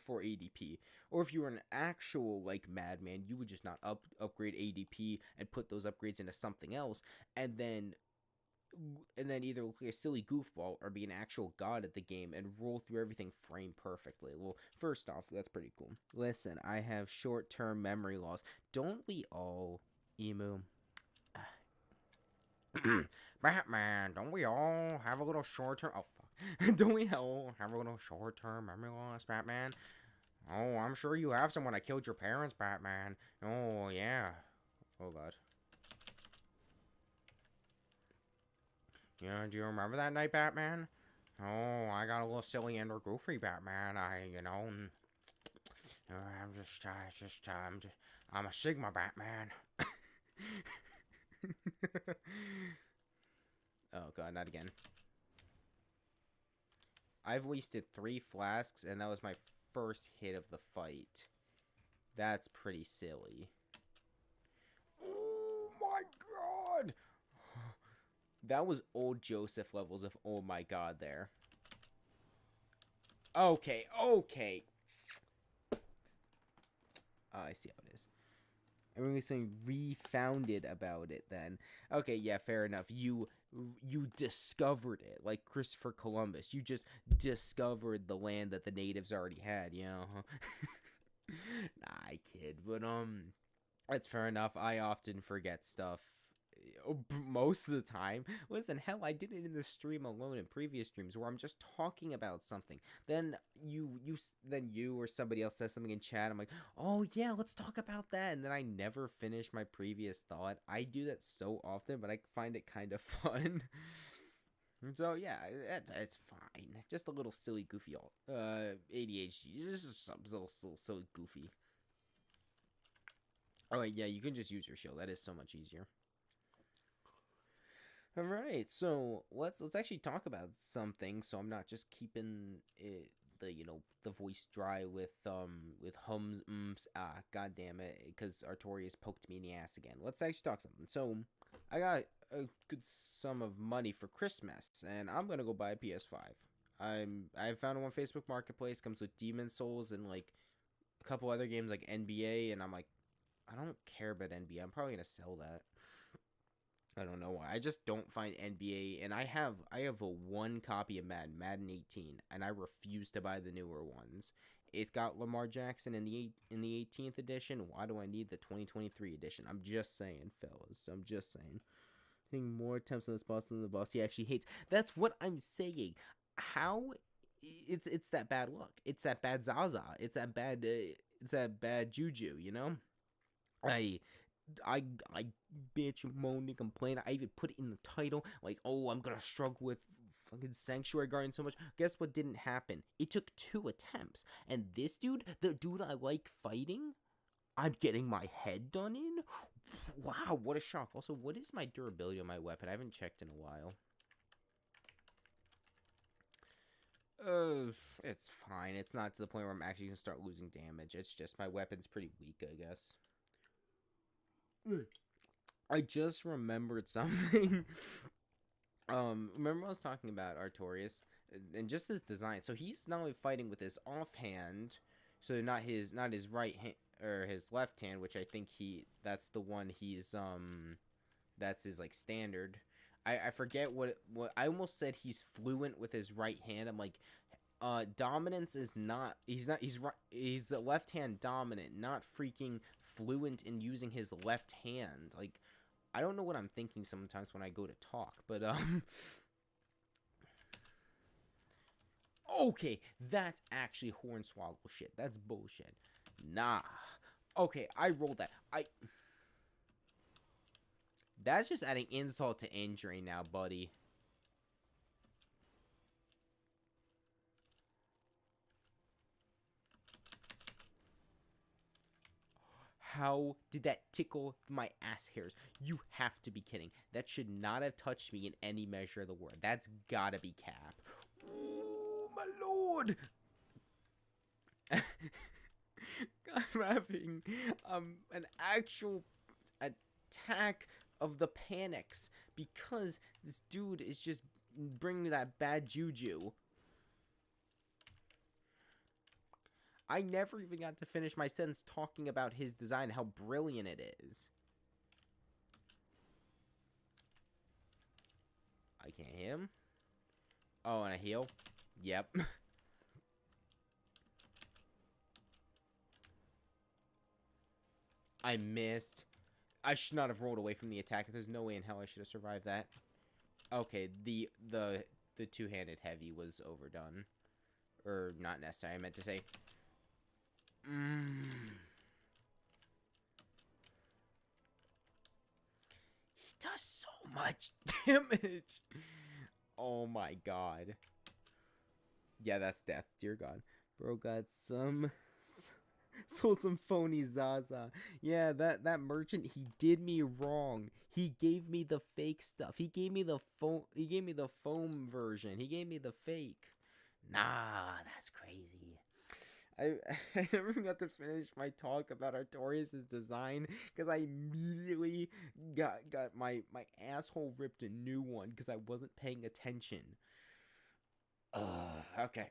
for ADP. Or if you were an actual like madman, you would just not upgrade ADP and put those upgrades into something else, and then either look like a silly goofball or be an actual god at the game and roll through everything frame perfectly. Well, first off, that's pretty cool. Listen, I have short-term memory loss. Don't we all, Emu? Batman, don't we all have a little short-term... Oh, fuck. Don't we all have a little short-term memory loss, Batman? Oh, I'm sure you have someone that killed your parents, Batman. Oh, yeah. Oh, God. Yeah, do you remember that night, Batman? Oh, I got a little silly and goofy, Batman. I'm a Sigma Batman. Oh, God, not again. I've wasted 3 flasks, and that was my first hit of the fight. That's pretty silly. Oh, my God! That was old Joseph levels of oh my god there. Okay, okay. Oh, I see how it is. Everyone's saying refounded about it then. Okay, yeah, fair enough. You discovered it, like Christopher Columbus. You just discovered the land that the natives already had, you know? Nah, I kid. But, that's fair enough. I often forget stuff most of the time. Listen, hell, I did it in the stream alone in previous streams where I'm just talking about something. Then you or somebody else says something in chat. I'm like, oh yeah, let's talk about that. And then I never finish my previous thought. I do that so often, but I find it kind of fun. So yeah, it's fine. Just a little silly, goofy ADHD. Just some little silly, goofy. Oh yeah, you can just use your shield. That is so much easier. All right, so let's actually talk about something. So I'm not just keeping it, the voice dry with hums. God damn it, because Artorias poked me in the ass again. Let's actually talk something. So I got a good sum of money for Christmas, and I'm gonna go buy a PS5. I found one on Facebook Marketplace. Comes with Demon Souls and like a couple other games like NBA, and I'm like, I don't care about NBA. I'm probably gonna sell that. I don't know why. I just don't find NBA, and I have a 1 copy of Madden 18, and I refuse to buy the newer ones. It's got Lamar Jackson in the 18th edition. Why do I need the 2023 edition? I'm just saying, fellas. I'm just saying. I think more attempts on this boss than the boss he actually hates. That's what I'm saying. How? It's that bad luck. It's that bad Zaza. It's that bad juju. You know. I bitch, moan, and complain. I even put it in the title, like, oh, I'm gonna struggle with fucking Sanctuary Guardian so much. Guess what didn't happen? It took 2 attempts. And this dude, the dude I like fighting, I'm getting my head done in? Wow, what a shock. Also, what is my durability on my weapon? I haven't checked in a while. It's fine. It's not to the point where I'm actually gonna start losing damage. It's just my weapon's pretty weak, I guess. I just remembered something. Remember I was talking about Artorias and just his design. So he's not only fighting with his offhand, so not his right hand or his left hand, which I think that's the one he's that's his like standard. I forget what I almost said he's fluent with his right hand. I'm like, dominance is not he's a left hand dominant, not freaking fluent in using his left hand. Like, I don't know what I'm thinking sometimes when I go to talk, but okay, that's actually Hornswoggle shit. That's bullshit. Nah. Okay, I rolled that. That's just adding insult to injury now, buddy. How did that tickle my ass hairs? You have to be kidding. That should not have touched me in any measure of the word. That's gotta be cap. Oh, my lord! I'm having an actual attack of the panics because this dude is just bringing that bad juju. I never even got to finish my sentence talking about his design, how brilliant it is. I can't hit him. Oh, and I heal? Yep. I missed. I should not have rolled away from the attack. There's no way in hell I should have survived that. Okay, the two-handed heavy was overdone. Or not necessary, I meant to say. He does so much damage. Oh my god. Yeah, that's death. Dear God. Bro got sold some phony Zaza. Yeah, that merchant, he did me wrong. He gave me the fake stuff. He gave me the foam version. He gave me the fake. Nah, that's crazy. I never got to finish my talk about Artorias' design because I immediately got my asshole ripped a new one because I wasn't paying attention. Okay.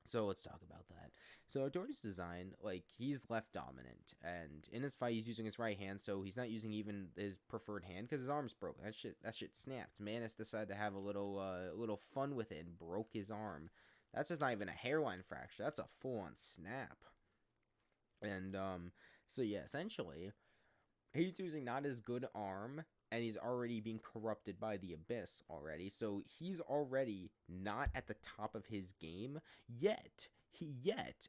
So let's talk about that. So Artorias' design, like, he's left dominant, and in his fight he's using his right hand, so he's not using even his preferred hand because his arm's broken. That shit snapped. Manus decided to have a little fun with it and broke his arm. That's just not even a hairline fracture. That's a full-on snap. And, so yeah, essentially, he's using not his good arm, and he's already being corrupted by the Abyss already. So he's already not at the top of his game, yet,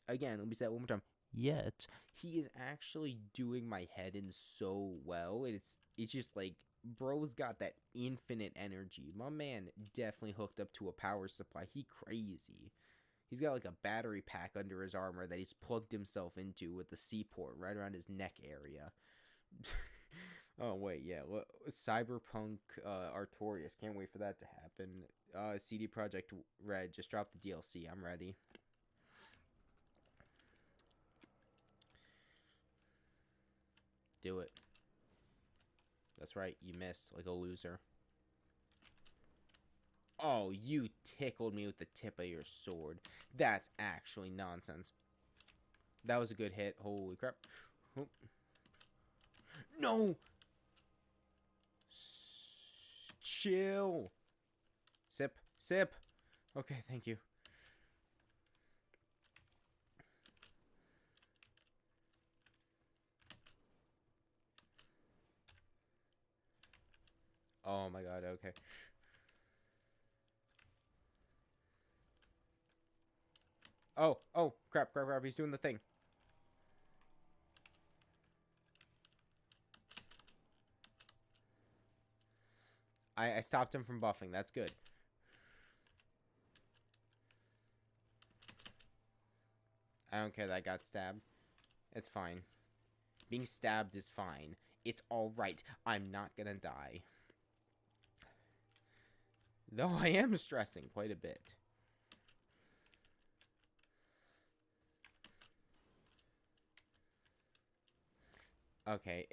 again, let me say that one more time, yet, he is actually doing my head in so well. It's just like, bro's got that infinite energy. My man definitely hooked up to a power supply. He crazy. He's got like a battery pack under his armor that he's plugged himself into with the C-port right around his neck area. Oh wait, yeah. Cyberpunk Artorias. Can't wait for that to happen. CD Projekt Red just dropped the DLC. I'm ready. Do it. That's right, you missed like a loser. Oh, you tickled me with the tip of your sword. That's actually nonsense. That was a good hit. Holy crap. Oh. No! Chill. Sip. Okay, thank you. Oh my god, okay. Oh, crap, he's doing the thing. I stopped him from buffing, that's good. I don't care that I got stabbed. It's fine. Being stabbed is fine. It's alright. I'm not gonna die. Though I am stressing quite a bit. Okay,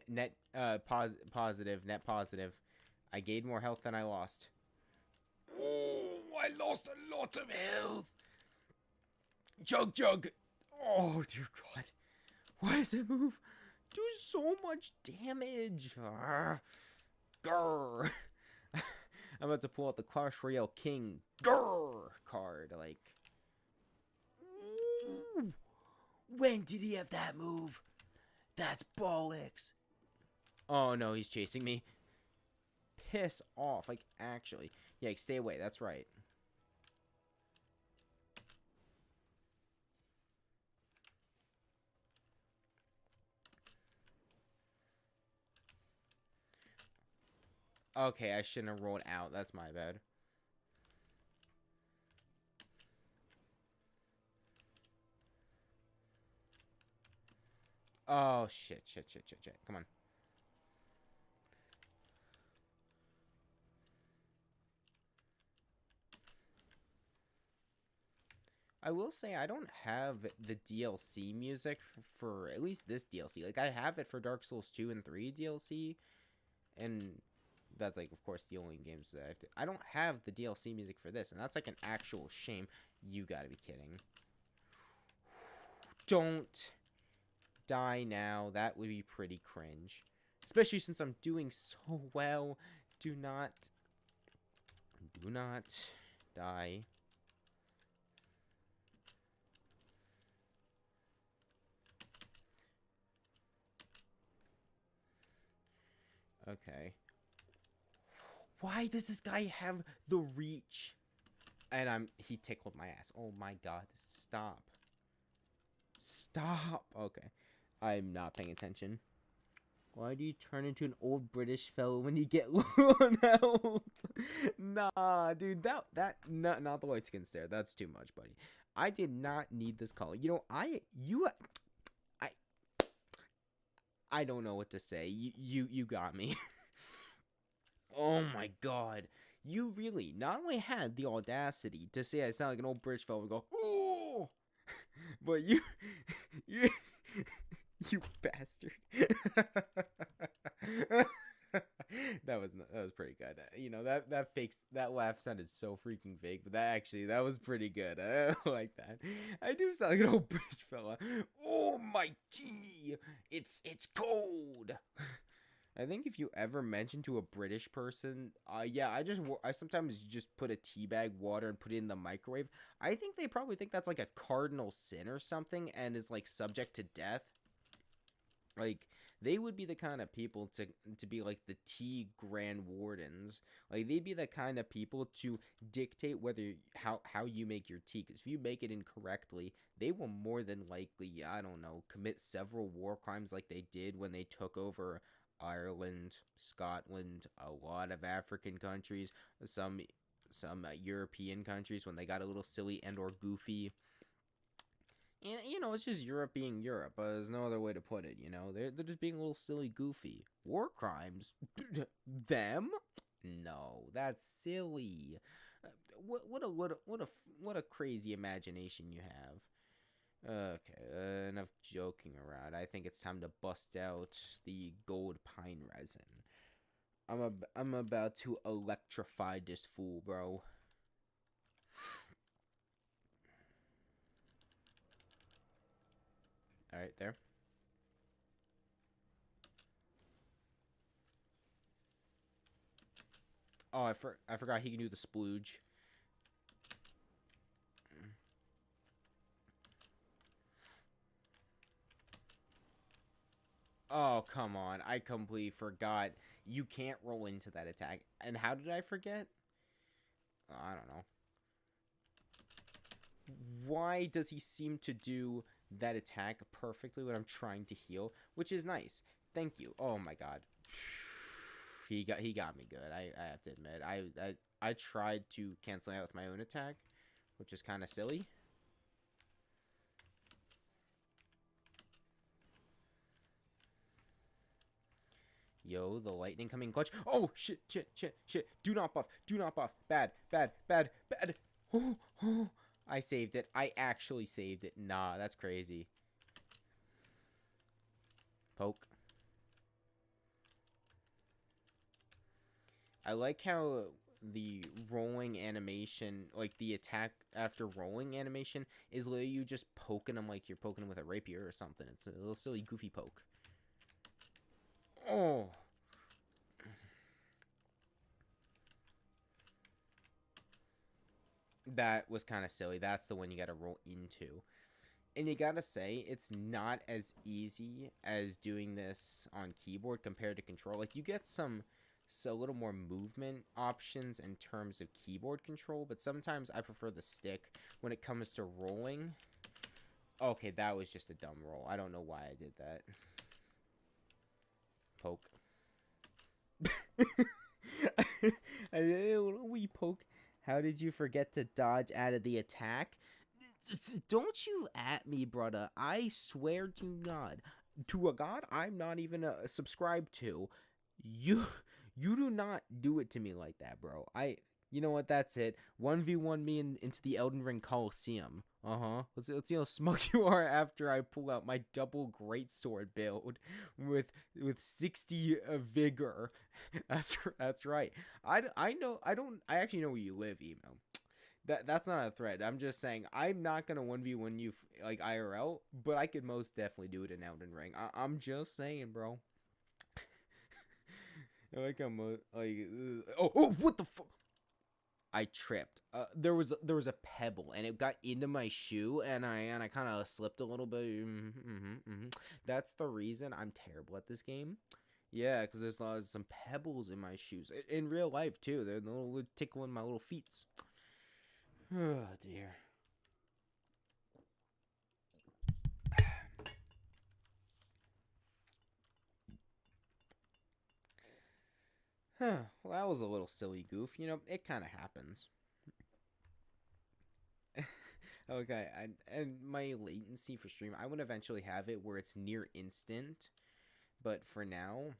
net positive. I gained more health than I lost. Oh, I lost a lot of health. Jug. Oh, dear God. Why does it move? Do so much damage. Grr. I'm about to pull out the Clash Royale King Grr card. Like, ooh. When did he have that move? That's bollocks. Oh no, he's chasing me. Piss off. Like, actually. Yeah, stay away. That's right. Okay, I shouldn't have rolled out. That's my bad. Oh, shit. Come on. I will say I don't have the DLC music for at least this DLC. Like, I have it for Dark Souls 2 and 3 DLC, and that's, like, of course, the only games that I have to... I don't have the DLC music for this, and that's, like, an actual shame. You gotta be kidding. Don't die now. That would be pretty cringe. Especially since I'm doing so well. Do not die. Okay. Why does this guy have the reach? And he tickled my ass. Oh my god. Stop. Stop. Okay. I'm not paying attention. Why do you turn into an old British fellow when you get low on health? Nah, dude, not the white skin stare. That's too much, buddy. I did not need this color. You know, I don't know what to say. You got me. Oh my god. You really not only had the audacity to say I sound like an old British fellow and go, "Ooh," but you you bastard. That was pretty good. You know, that laugh sounded so freaking fake, but that was pretty good. I like that. I do sound like an old British fella. Oh my gee, it's cold. I think if you ever mention to a British person, yeah, I sometimes just put a tea bag, water, and put it in the microwave. I think they probably think that's like a cardinal sin or something, and is like subject to death. Like, they would be the kind of people to be like the tea grand wardens. Like, they'd be the kind of people to dictate how you make your tea. Because if you make it incorrectly, they will more than likely, I don't know, commit several war crimes like they did when they took over Ireland, Scotland, a lot of African countries, some European countries when they got a little silly and or goofy. And, you know, it's just Europe being Europe. There's no other way to put it, you know? They're just being a little silly goofy. War crimes? Them? No, that's silly. What a crazy imagination you have. Okay, enough joking around. I think it's time to bust out the gold pine resin. I'm about to electrify this fool, bro. All right, there. Oh, I forgot he can do the splooge. Oh, come on. I completely forgot. You can't roll into that attack. And how did I forget? I don't know. Why does he seem to do that attack perfectly when I'm trying to heal? Which is nice. Thank you. Oh my god. He got me good. I have to admit. I tried to cancel out with my own attack, which is kind of silly. Yo, the lightning coming clutch. Oh, shit. Do not buff. Do not buff. Bad. Oh, I saved it. I actually saved it. Nah, that's crazy. Poke. I like how the rolling animation, like the attack after rolling animation, is literally you just poking them like you're poking them with a rapier or something. It's a little silly, goofy poke. Oh. That was kind of silly. That's the one you got to roll into. And you gotta say, it's not as easy as doing this on keyboard compared to control. Like, you get a little more movement options in terms of keyboard control, but sometimes I prefer the stick when it comes to rolling. Okay, that was just a dumb roll. I don't know why I did that. Poke. I did a little wee poke. How did you forget to dodge out of the attack? Don't you at me, brother. I swear to God. To a God I'm not even subscribed to. You do not do it to me like that, bro. You know what, that's it. 1v1 me into the Elden Ring Coliseum. Let's see how smug you are after I pull out my double greatsword build with 60 vigor. That's right. I actually know where you live, Emo. That's not a threat. I'm just saying I'm not gonna 1v1 you like IRL, but I could most definitely do it in Elden Ring. I'm just saying, bro. Like I'm like oh what the fuck? I tripped. There was a pebble and it got into my shoe and I kind of slipped a little bit. That's the reason I'm terrible at this game. Yeah, because there's some pebbles in my shoes in real life too. They're little tickling my little feet. Oh dear. Well, that was a little silly goof. You know, it kind of happens. Okay, and my latency for stream, I would eventually have it where it's near instant, but for now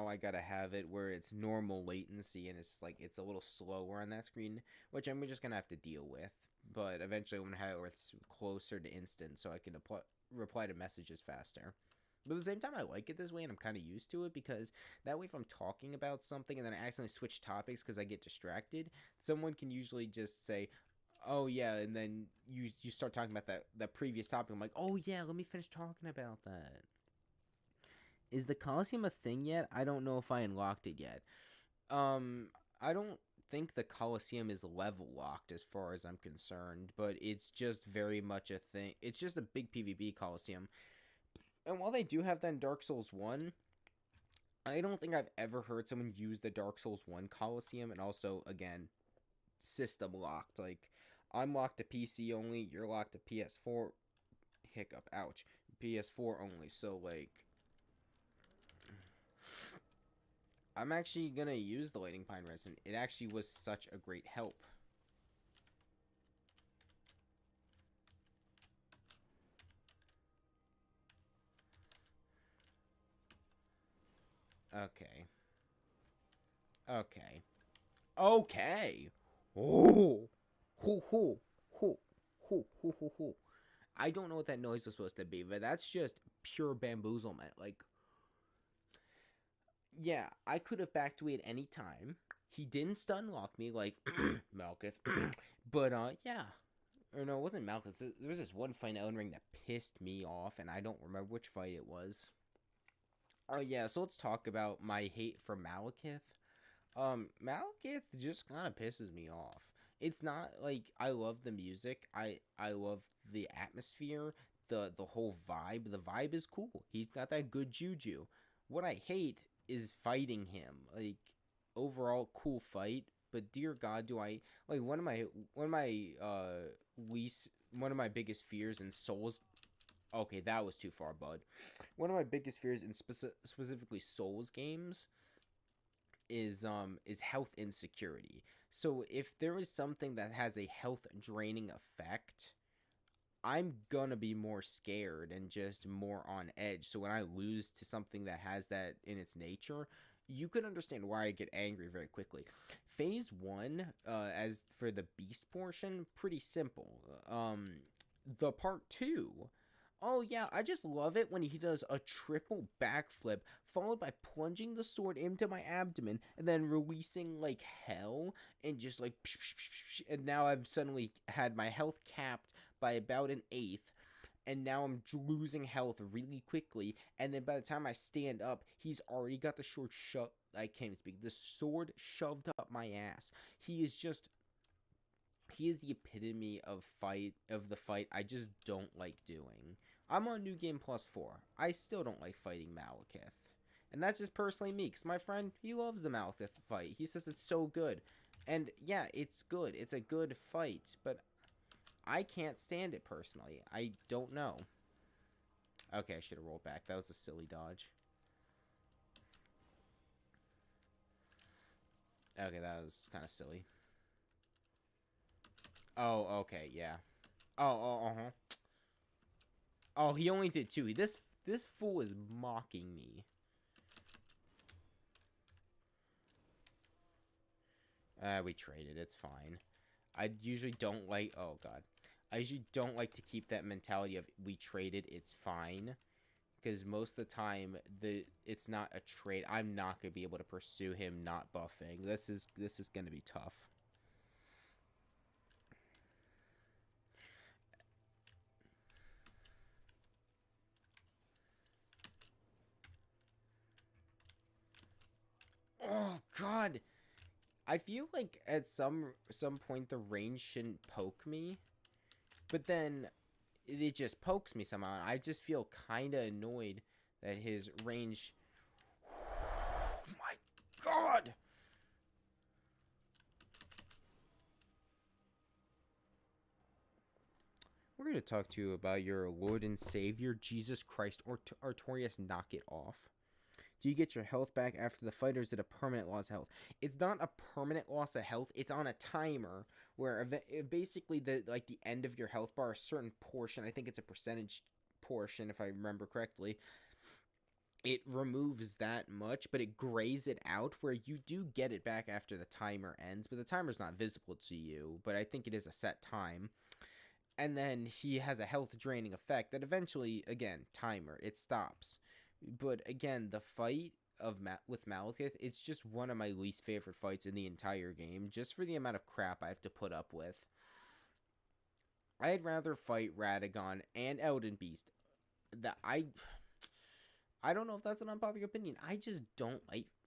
I gotta have it where it's normal latency and it's like it's a little slower on that screen, which I'm just gonna have to deal with. But eventually I'm gonna have it where it's closer to instant, so I can reply to messages faster. But at the same time, I like it this way, and I'm kind of used to it because that way, if I'm talking about something and then I accidentally switch topics because I get distracted, someone can usually just say, "Oh yeah," and then you start talking about that previous topic. I'm like, "Oh yeah, let me finish talking about that." Is the Coliseum a thing yet? I don't know if I unlocked it yet. Um, I don't think the Coliseum is level locked as far as I'm concerned, but it's just very much a thing. It's just a big PvP Coliseum. And while they do have that in Dark Souls 1, I don't think I've ever heard someone use the Dark Souls 1 Coliseum and also, again, system locked. Like, I'm locked to PC only, you're locked to PS4. Hiccup, ouch. PS4 only, so, like, I'm actually gonna use the Lighting Pine Resin. It actually was such a great help. Okay. Okay. Okay. Oh. Hoo hoo. Hoo. Hoo hoo hoo hoo. I don't know what that noise was supposed to be, but that's just pure bamboozlement. Like, yeah, I could have backed away at any time. He didn't stun lock me like Malkith. But yeah. Or no, it wasn't Malkith. There was this one fight in Elden Ring that pissed me off, and I don't remember which fight it was. Oh yeah, so let's talk about my hate for Malekith. Malekith just kind of pisses me off. It's not like I love the music. I love the atmosphere, the whole vibe. The vibe is cool. He's got that good juju. What I hate is fighting him. Like overall cool fight, but dear God, do I like one of my biggest fears in Souls. Okay, that was too far, bud. One of my biggest fears in specifically Souls games is health insecurity. So if there is something that has a health draining effect, I'm gonna be more scared and just more on edge. So when I lose to something that has that in its nature, you can understand why I get angry very quickly. Phase 1, as for the beast portion, pretty simple. The part 2, oh yeah, I just love it when he does a triple backflip followed by plunging the sword into my abdomen and then releasing like hell and just like and now I've suddenly had my health capped by about an eighth and now I'm losing health really quickly and then by the time I stand up he's already got the sword shoved. I can't speak. The sword shoved up my ass. He is the epitome of the fight I just don't like doing. I'm on New Game Plus 4. I still don't like fighting Malekith. And that's just personally me, because my friend, he loves the Malekith fight. He says it's so good. And yeah, it's good. It's a good fight, but I can't stand it personally. I don't know. Okay, I should have rolled back. That was a silly dodge. Okay, that was kind of silly. Oh, okay, yeah. Oh, Oh, he only did 2. This fool is mocking me. We traded. It's fine. I usually don't like... Oh, God. I usually don't like to keep that mentality of we traded, it's fine. because most of the time it's not a trade. I'm not gonna be able to pursue him not buffing. This is gonna be tough. Oh God, I feel like at some point the range shouldn't poke me, but then it just pokes me somehow. I just feel kind of annoyed that his range. Oh my God. We're going to talk to you about your Lord and Savior, Jesus Christ, or Artorias Knock It Off. Do you get your health back after the fight, or is it a permanent loss of health? It's not a permanent loss of health. It's on a timer where basically the end of your health bar, a certain portion, I think it's a percentage portion if I remember correctly, it removes that much, but it grays it out where you do get it back after the timer ends, but the timer's not visible to you, but I think it is a set time. And then he has a health draining effect that eventually, again, timer, it stops. But again, the fight with Malekith, it's just one of my least favorite fights in the entire game, just for the amount of crap I have to put up with. I'd rather fight Radagon and Elden Beast. That I don't know if that's an unpopular opinion. I just don't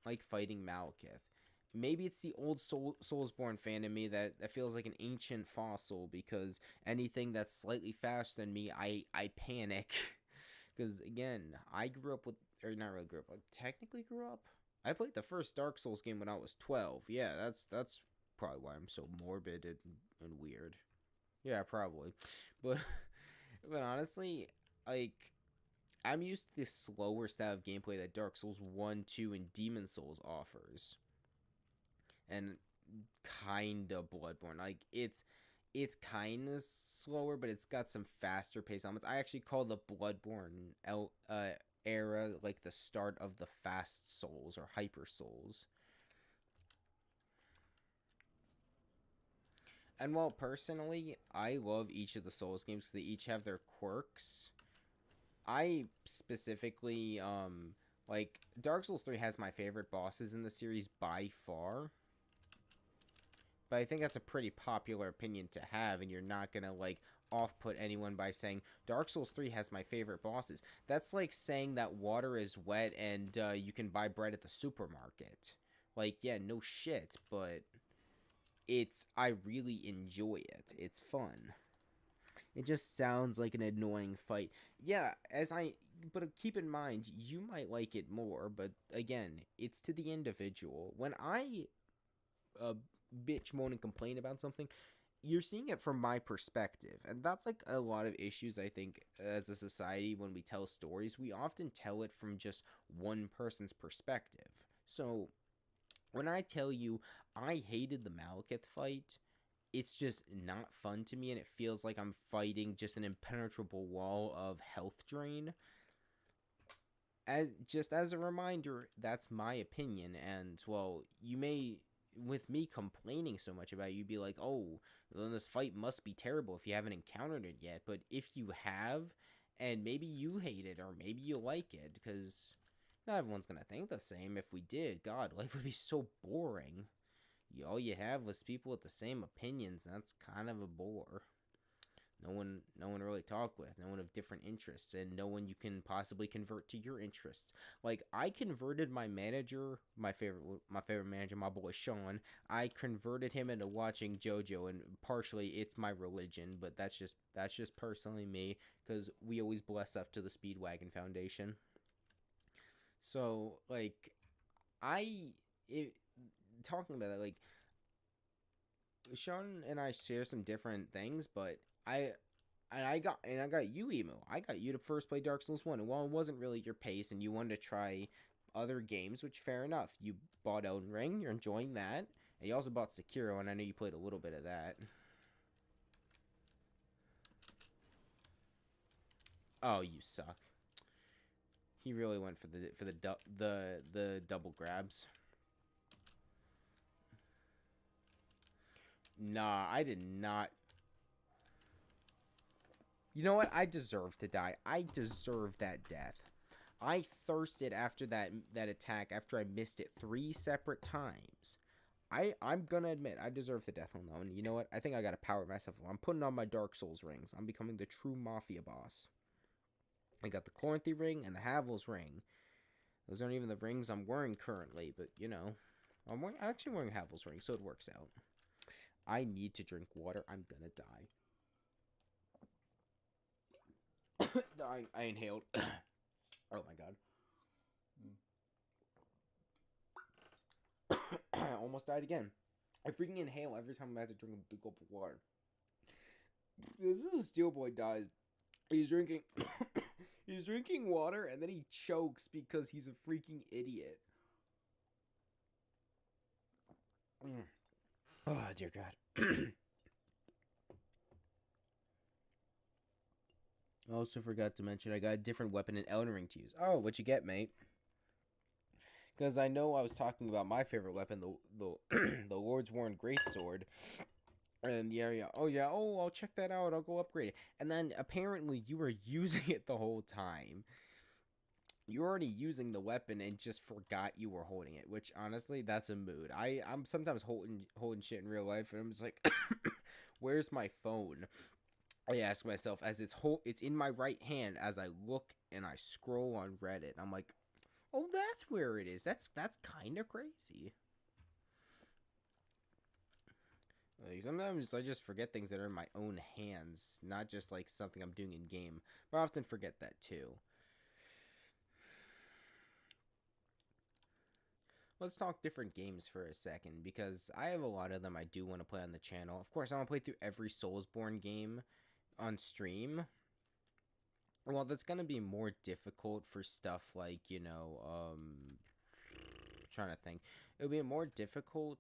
like fighting Malekith. Maybe it's the old Soulsborne fan in me that feels like an ancient fossil, because anything that's slightly faster than me, I panic. Because, again, I grew up with, or not really grew up, I technically grew up. I played the first Dark Souls game when I was 12. Yeah, that's probably why I'm so morbid and weird. Yeah, probably. But, but honestly, like, I'm used to this slower style of gameplay that Dark Souls 1, 2, and Demon Souls offers. And kind of Bloodborne. Like, it's kind of slower, but it's got some faster paced elements. I actually call the Bloodborne era like the start of the fast Souls or hyper Souls. And while personally I love each of the Souls games, they each have their quirks. I specifically like Dark Souls 3 has my favorite bosses in the series by far. But I think that's a pretty popular opinion to have, and you're not going to, like, off-put anyone by saying Dark Souls 3 has my favorite bosses. That's like saying that water is wet and you can buy bread at the supermarket. Like, yeah, no shit, but I really enjoy it. It's fun. It just sounds like an annoying fight. Yeah, but keep in mind, you might like it more, but again, it's to the individual. When I bitch, moan, and complain about something, you're seeing it from my perspective. And that's like a lot of issues, I think, as a society. When we tell stories, we often tell it from just one person's perspective. So when I tell you I hated the Malekith fight, it's just not fun to me, and it feels like I'm fighting just an impenetrable wall of health drain. As a reminder, that's my opinion. And well, you may, with me complaining so much about it, you'd be like, oh, then this fight must be terrible if you haven't encountered it yet. But if you have, and maybe you hate it, or maybe you like it, because not everyone's gonna think the same. If we did, God, life would be so boring. All you have was people with the same opinions, and that's kind of a bore. No one really talk with, no one of different interests, and no one you can possibly convert to your interests. Like, I converted my manager, my favorite manager, my boy Sean. I converted him into watching JoJo, and partially it's my religion, but that's just personally me, because we always bless up to the Speedwagon Foundation. So, like, talking about that, like, Sean and I share some different things, but I got you, Emo. I got you to first play Dark Souls 1, and while it wasn't really your pace and you wanted to try other games, which fair enough. You bought Elden Ring, you're enjoying that, and you also bought Sekiro, and I know you played a little bit of that. Oh, you suck. He really went for the double grabs. Nah, I did not. You know what? I deserve to die. I deserve that death. I thirsted after that attack after I missed it 3 separate times. I'm gonna admit I deserve the death on that one. You know what? I think I gotta power myself up. I'm putting on my Dark Souls rings. I'm becoming the true Mafia boss. I got the Corinthy ring and the Havel's ring. Those aren't even the rings I'm wearing currently, but you know, I'm actually wearing Havel's ring, so it works out. I need to drink water. I'm gonna die. I inhaled. Oh my god. I almost died again. I freaking inhale every time I'm about to drink a big gulp of water. This little steel boy dies. He's drinking he's drinking water and then he chokes because he's a freaking idiot. Oh dear god. I also forgot to mention I got a different weapon in Elden Ring to use. Oh, what you get, mate? Because I know I was talking about my favorite weapon, the the Lord's Worn Greatsword. And yeah, oh, I'll check that out. I'll go upgrade it. And then apparently you were using it the whole time. You were already using the weapon and just forgot you were holding it. Which honestly, that's a mood. I'm sometimes holding shit in real life, and I'm just like, where's my phone? I ask myself as it's in my right hand as I look and I scroll on Reddit. I'm like, oh, that's where it is. That's kind of crazy. Like, sometimes I just forget things that are in my own hands, not just like something I'm doing in game. But I often forget that too. Let's talk different games for a second, because I have a lot of them I do want to play on the channel. Of course, I want to play through every Soulsborne game on stream. Well, that's going to be more difficult for stuff like, you know, trying to think. It would be more difficult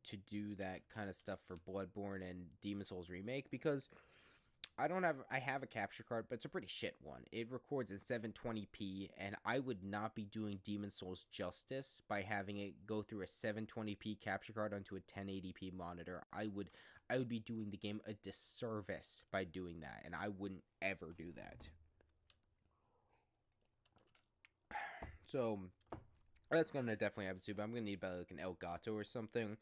to do that kind of stuff for Bloodborne and Demon Souls Remake, because I have a capture card, but it's a pretty shit one. It records in 720p, and I would not be doing Demon Souls justice by having it go through a 720p capture card onto a 1080p monitor. I would be doing the game a disservice by doing that, and I wouldn't ever do that. So that's gonna definitely happen too, but I'm gonna need about like an Elgato or something.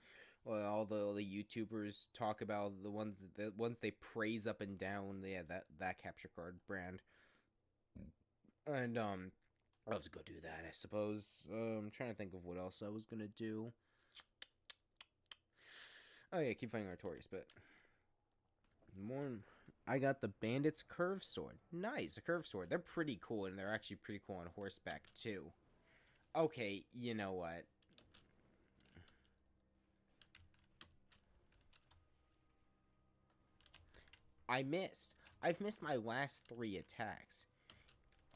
Well, all the YouTubers talk about the ones they praise up and down. Yeah, that capture card brand. And I'll have to go do that, I suppose. I'm trying to think of what else I was gonna do. Oh yeah, keep fighting Artorias, but more. I got the Bandit's Curve Sword. Nice, a curved sword. They're pretty cool, and they're actually pretty cool on horseback too. Okay, you know what? I've missed my last 3 attacks.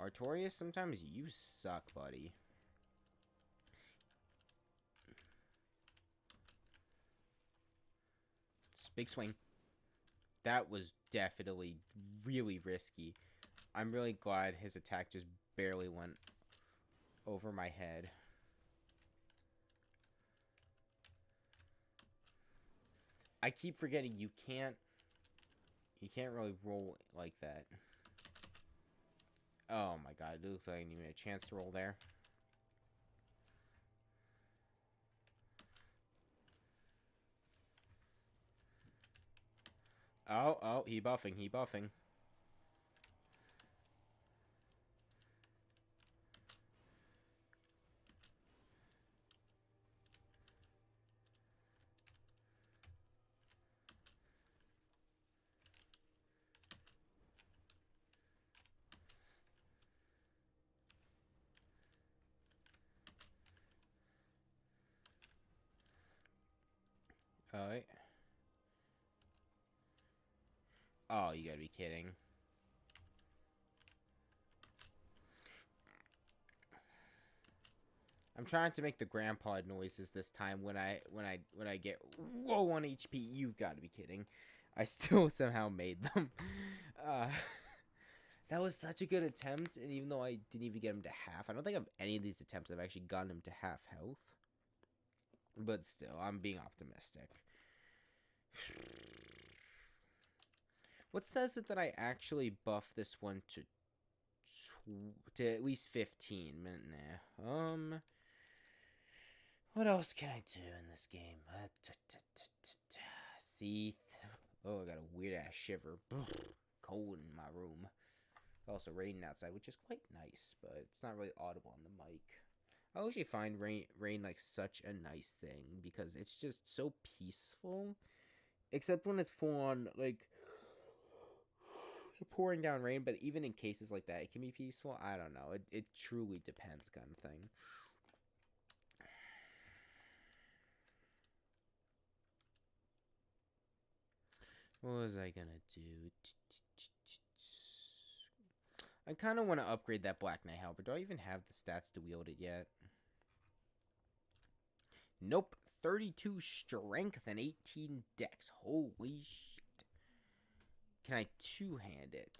Artorias, sometimes you suck, buddy. Big swing. That was definitely really risky. I'm really glad his attack just barely went over my head. I keep forgetting you can't really roll like that. Oh my god, it looks like I didn't even have a chance to roll there. Oh, he buffing. Alright. Oh, you gotta be kidding. I'm trying to make the grandpa noises this time when I get low on HP. You've got to be kidding. I still somehow made them. That was such a good attempt, and even though I didn't even get him to half, I don't think of any of these attempts I've actually gotten him to half health. But still, I'm being optimistic. What says it that I actually buff this one to to at least 15. Nah. What else can I do in this game? Seath. Oh, I got a weird ass shiver. Cold in my room. Also raining outside, which is quite nice, but it's not really audible on the mic. I actually find rain like such a nice thing because it's just so peaceful. Except when it's full on like pouring down rain, but even in cases like that, it can be peaceful. I don't know. It truly depends, kind of thing. What was I gonna do? I kind of want to upgrade that Black Knight Halberd. Do I even have the stats to wield it yet? Nope. 32 strength and 18 dex. Holy shit. Can I two-hand it?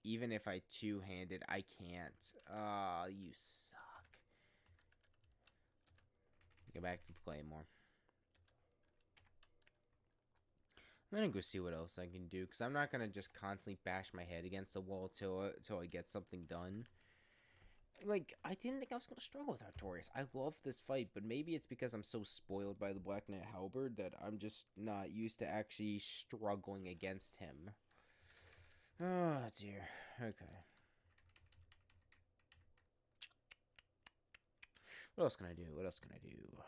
Even if I two-hand it, I can't. Oh, you suck. Go back to the Claymore. I'm gonna go see what else I can do, because I'm not gonna just constantly bash my head against the wall till I get something done. Like, I didn't think I was gonna struggle with Artorias. I love this fight, but maybe it's because I'm so spoiled by the Black Knight Halberd that I'm just not used to actually struggling against him. Oh, dear. Okay. What else can I do? What else can I do?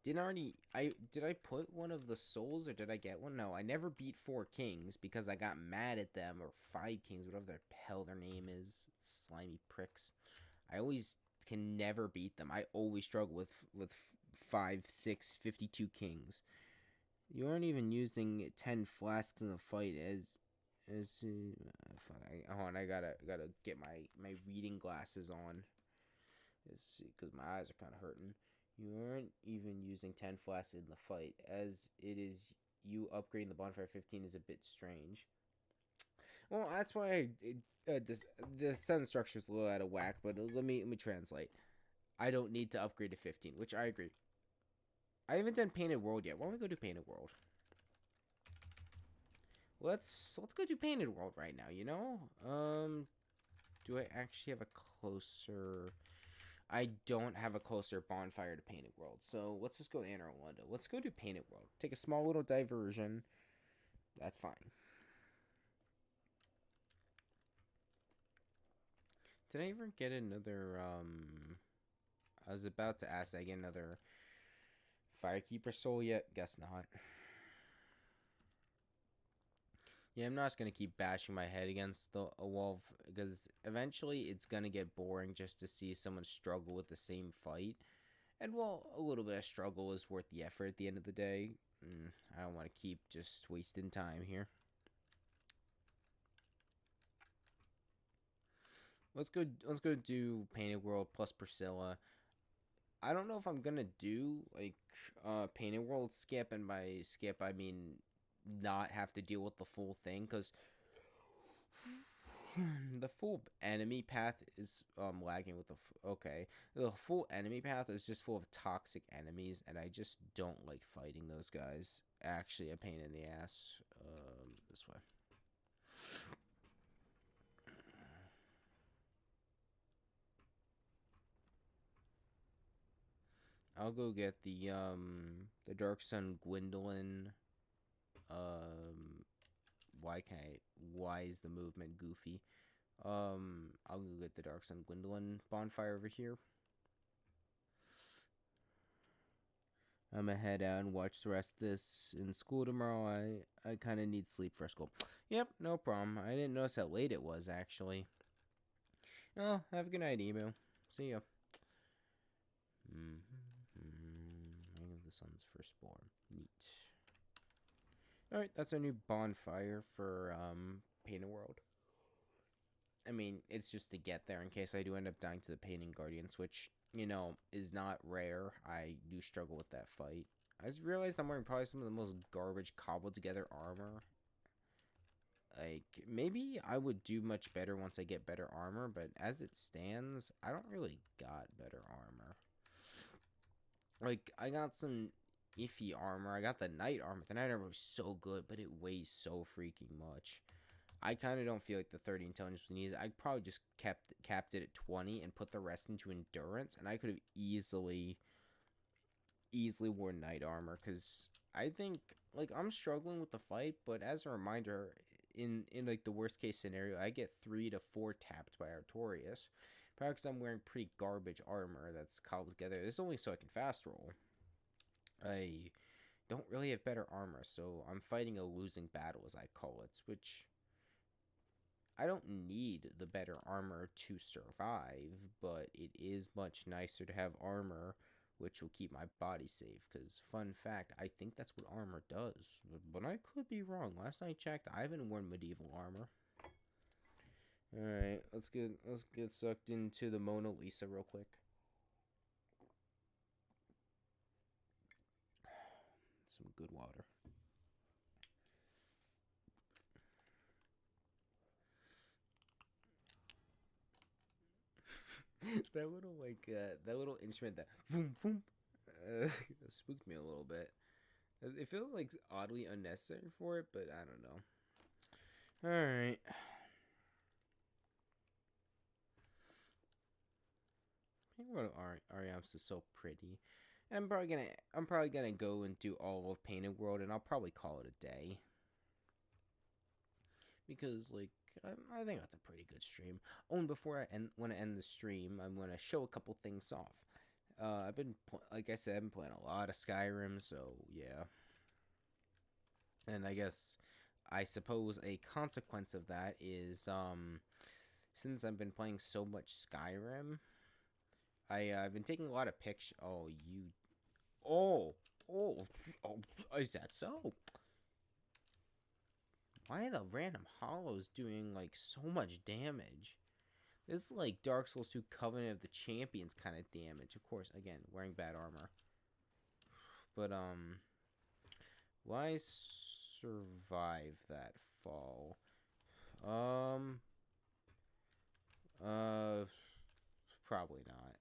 Did I put one of the souls, or did I get one? No, I never beat 4 kings because I got mad at them, or 5 kings, whatever the hell their name is. Slimy pricks. I always can never beat them. I always struggle with 5, 6, 52 kings. You aren't even using 10 flasks in the fight hold on, I gotta get my reading glasses on. Let's see, because my eyes are kind of hurting. You aren't even using 10 flasks in the fight, as it is you upgrading the bonfire 15 is a bit strange. Well, that's why the sentence structure is a little out of whack, but let me translate. I don't need to upgrade to 15, which I agree. I haven't done Painted World yet. Why don't we go do Painted World? Let's go do Painted World right now, you know? Do I actually have a closer... I don't have a closer bonfire to Painted World, so let's just go to Anne Arundel. Let's go do Painted World. Take a small little diversion. That's fine. Did I ever get another, I was about to ask, did I get another Firekeeper soul yet? Guess not. Yeah, I'm not just going to keep bashing my head against a wall, because eventually it's going to get boring just to see someone struggle with the same fight. And while a little bit of struggle is worth the effort at the end of the day, I don't want to keep just wasting time here. Let's go do Painted World plus Priscilla. I don't know if I'm gonna do like Painted World skip, and by skip I mean not have to deal with the full thing, because the full enemy path is lagging with the full enemy path is just full of toxic enemies, and I just don't like fighting those guys. Actually a pain in the ass. This way. I'll go get the Dark Sun Gwendolyn. Why is the movement goofy? I'll go get the Dark Sun Gwendolyn bonfire over here. I'm gonna head out and watch the rest of this in school tomorrow. I kind of need sleep for school. Yep, no problem. I didn't notice how late it was, actually. Oh, have a good night, Emu. See ya. The sun's firstborn. Neat. Alright, that's our new bonfire for Painted World. I mean, it's just to get there in case I do end up dying to the Painting Guardians, which, you know, is not rare. I do struggle with that fight. I just realized I'm wearing probably some of the most garbage cobbled together armor. Like, maybe I would do much better once I get better armor, but as it stands, I don't really got better armor. Like, I got some iffy armor. I got the knight armor. The knight armor was so good, but it weighs so freaking much. I kind of don't feel like the 30 intelligence was needed. I probably just capped it at 20 and put the rest into endurance, and I could have easily worn knight armor, because I think, like, I'm struggling with the fight, but as a reminder, in like the worst case scenario, I get 3 to 4 tapped by Artorias, probably because I'm wearing pretty garbage armor that's cobbled together. This is only so I can fast roll. I don't really have better armor, so I'm fighting a losing battle, as I call it, which I don't need the better armor to survive, but it is much nicer to have armor which will keep my body safe, because fun fact, I think that's what armor does, but I could be wrong. Last I checked, I haven't worn medieval armor. Alright, let's get sucked into the Mona Lisa real quick. Some good water. That little, like, that little instrument, that boom boom, spooked me a little bit. It feels like oddly unnecessary for it, but I don't know. Alright. Ariams is so pretty. And I'm probably gonna go and do all of Painted World, and I'll probably call it a day. Because, like, I think that's a pretty good stream. Oh, and before I want to end the stream, I'm gonna show a couple things off. I've been, like I said, I've been playing a lot of Skyrim, so yeah. And I suppose a consequence of that is, since I've been playing so much Skyrim, I've been taking a lot of pictures. Oh, is that so? Why are the random hollows doing, like, so much damage? This is like Dark Souls 2 Covenant of the Champions kind of damage. Of course, again, wearing bad armor. But, why survive that fall? Probably not.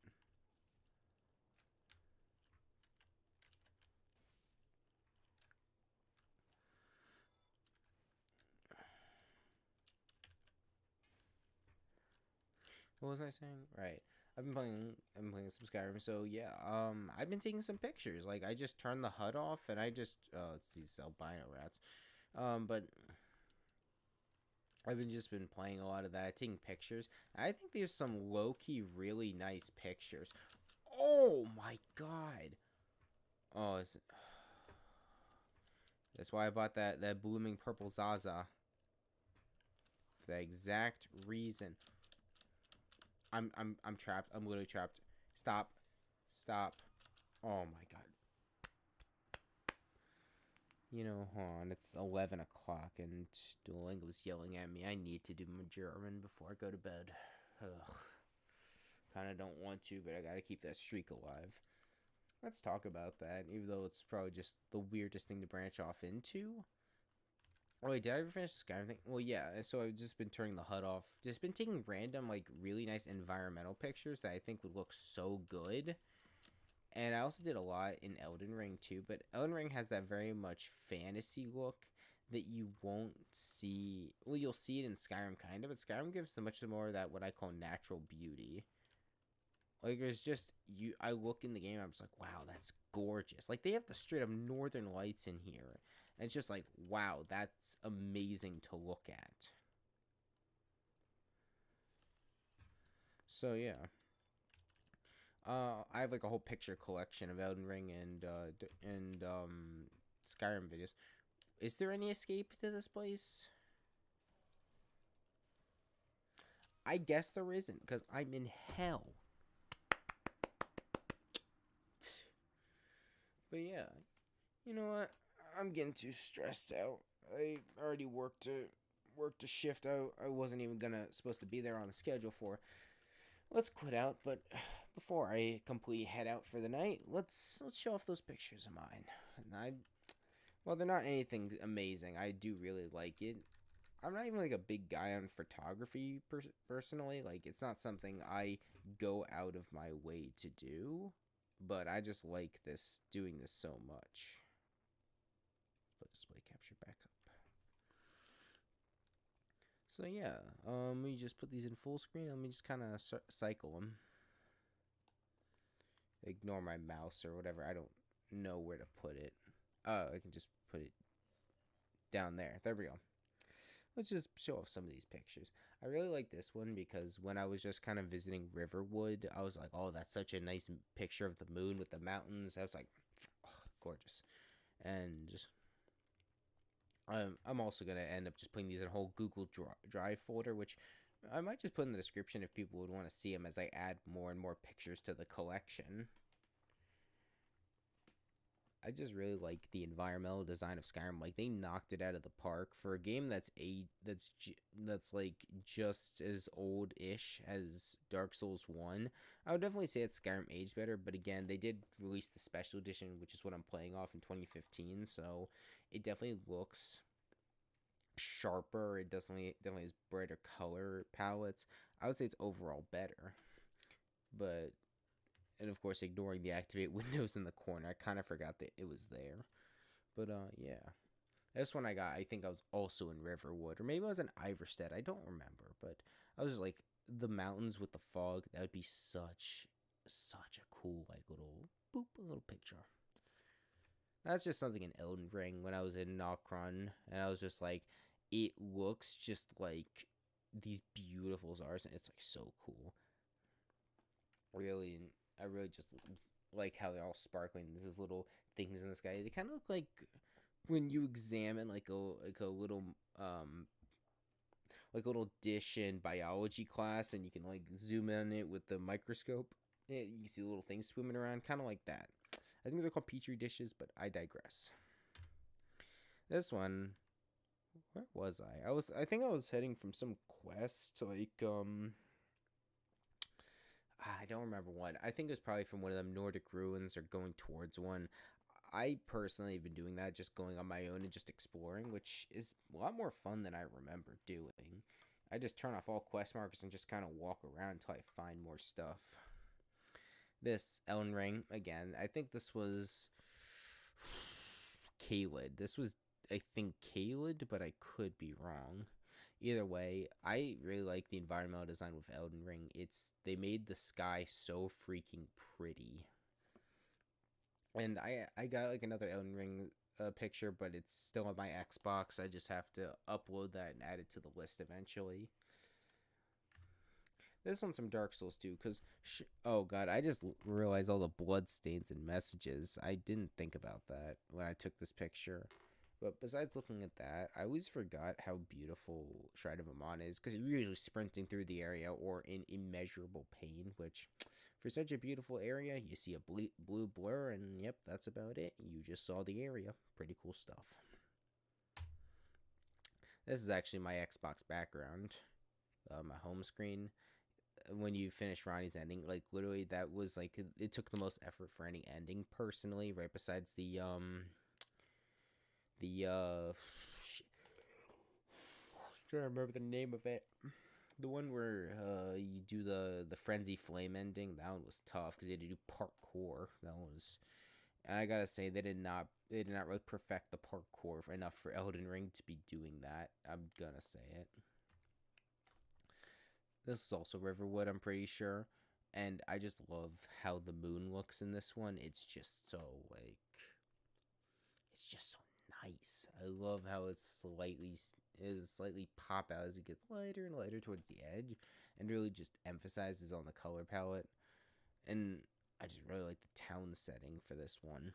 What was I saying? Right. I've been playing some Skyrim, so yeah, I've been taking some pictures. Like, I just turned the HUD off, and I just, it's these albino rats. But I've just been playing a lot of that, taking pictures. I think there's some low-key really nice pictures. Oh my god! Oh, that's why I bought that blooming purple Zaza. For that exact reason. I'm trapped. I'm literally trapped. Stop. Oh my god. You know, hold on. It's 11 o'clock and Duolingo's yelling at me. I need to do my German before I go to bed. Ugh. Kind of don't want to, but I gotta keep that streak alive. Let's talk about that, even though it's probably just the weirdest thing to branch off into. Oh wait, did I ever finish the Skyrim thing? Well, yeah, so I've just been turning the HUD off. Just been taking random, like, really nice environmental pictures that I think would look so good. And I also did a lot in Elden Ring, too. But Elden Ring has that very much fantasy look that you won't see. Well, you'll see it in Skyrim, kind of. But Skyrim gives so much more of that, what I call natural beauty. Like, there's just, I look in the game, I'm just like, wow, that's gorgeous. Like, they have the straight up northern lights in here. And it's just like, wow, that's amazing to look at. So, yeah. I have, like, a whole picture collection of Elden Ring and Skyrim videos. Is there any escape to this place? I guess there isn't, because I'm in hell. But yeah, you know what? I'm getting too stressed out. I already worked a shift I wasn't even supposed to be there on the schedule for. Let's quit out, but before I completely head out for the night, let's show off those pictures of mine. Well, they're not anything amazing. I do really like it. I'm not even like a big guy on photography personally. Like, it's not something I go out of my way to do. but I just like doing this so much. Put display capture back up. So yeah, we just put these in full screen. Let me just kind of cycle them. Ignore my mouse or whatever. I don't know where to put it. Oh, I can just put it down there. There we go. Let's just show off some of these pictures. I really like this one because when I was just kind of visiting Riverwood, I was like, oh, that's such a nice picture of the moon with the mountains. I was like, oh, gorgeous. And just, I'm also going to end up just putting these in a whole Google Drive folder, which I might just put in the description if people would want to see them as I add more and more pictures to the collection. I just really like the environmental design of Skyrim. Like, they knocked it out of the park for a game that's like just as old-ish as Dark Souls 1. I would definitely say that Skyrim aged better, but again, they did release the special edition, which is what I'm playing off in 2015, so it definitely looks sharper. It definitely has brighter color palettes. I would say it's overall better, but and of course ignoring the activate windows in the corner. I kind of forgot that it was there. But yeah. This one I think I was also in Riverwood, or maybe I was in Iverstead. I don't remember, but I was just like, the mountains with the fog, that would be such a cool, like, little picture. That's just something in Elden Ring when I was in Nocron, and I was just like, it looks just like these beautiful stars, and it's like so cool. Really, I really just like how they're all sparkling. There's little things in the sky. They kind of look like when you examine like a little like a little dish in biology class, and you can like zoom in it with the microscope. You can see little things swimming around, kind of like that. I think they're called petri dishes, but I digress. This one, where was I? I think I was heading from some quest to like I don't remember what. I think it was probably from one of them Nordic ruins or going towards one. I personally have been doing that, just going on my own and just exploring, which is a lot more fun than I remember doing. I just turn off all quest markers and just kind of walk around until I find more stuff. This Elden Ring, again, I think this was Caelid. This was, I think, Caelid, but I could be wrong. Either way, I really like the environmental design with Elden Ring. They made the sky so freaking pretty. And I got like another Elden Ring picture, but it's still on my Xbox. I just have to upload that and add it to the list eventually. This one's from Dark Souls 2, because, oh god, I just realized all the blood stains and messages. I didn't think about that when I took this picture. But besides looking at that, I always forgot how beautiful Shrine of Amon is, because you're usually sprinting through the area or in immeasurable pain, which, for such a beautiful area, you see a blue blur, and yep, that's about it. You just saw the area. Pretty cool stuff. This is actually my Xbox background, my home screen. When you finish Ronnie's ending, like, literally, that was, like, it took the most effort for any ending, personally, right besides the trying to remember the name of it. The one where you do the frenzy flame ending. That one was tough because you had to do parkour. That was, and I gotta say, they did not really perfect the parkour enough for Elden Ring to be doing that. I'm gonna say it. This is also Riverwood, I'm pretty sure, and I just love how the moon looks in this one. It's just so nice. I love how it's slightly pop out as it gets lighter and lighter towards the edge, and really just emphasizes on the color palette. And I just really like the town setting for this one.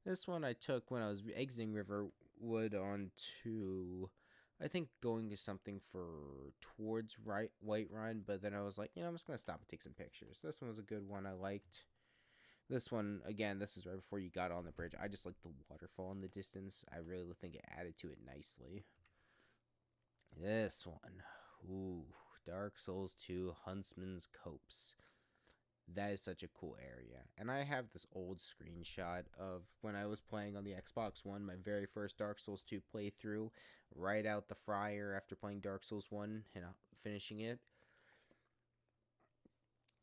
This one I took when I was exiting Riverwood onto, I think, going to something towards Whiterun, but then I was like, I'm just gonna stop and take some pictures. This one was a good one. I liked. This one, again, this is right before you got on the bridge. I just like the waterfall in the distance. I really think it added to it nicely. This one. Ooh, Dark Souls 2 Huntsman's Copse. That is such a cool area. And I have this old screenshot of when I was playing on the Xbox One, my very first Dark Souls 2 playthrough, right out the fryer after playing Dark Souls 1 and finishing it.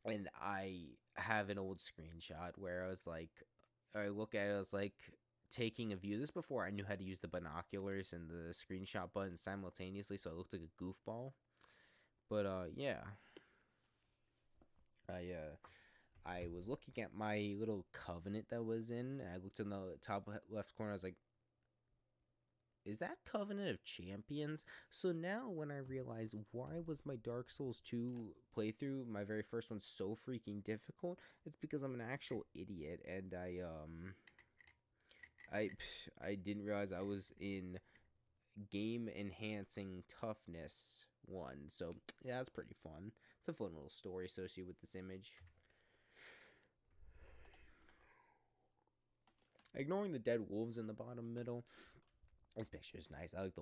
And I have an old screenshot where I was like, I look at it, I was like taking a view. This before I knew how to use the binoculars and the screenshot button simultaneously, so I looked like a goofball. But yeah, I was looking at my little covenant that was in. I looked in the top left corner. I was like, is that Covenant of Champions? So now when I realize why was my Dark Souls 2 playthrough, my very first one, so freaking difficult, it's because I'm an actual idiot and I didn't realize I was in game enhancing toughness 1. So yeah, that's pretty fun. It's a fun little story associated with this image. Ignoring the dead wolves in the bottom middle, this picture is nice. I like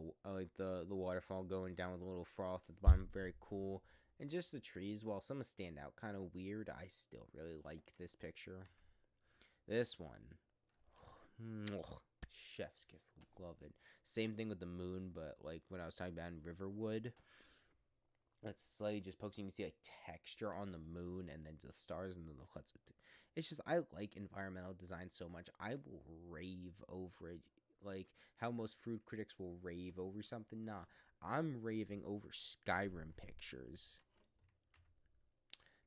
the waterfall going down with a little froth at the bottom. Very cool. And just the trees, while some stand out kind of weird, I still really like this picture. This one, chef's kiss, love it. Same thing with the moon, but like when I was talking about in Riverwood, it's slightly just focusing. You see like texture on the moon and then the stars and then the huts. It's just I like environmental design so much. I will rave over it. Like how most fruit critics will rave over something. Nah, I'm raving over Skyrim pictures.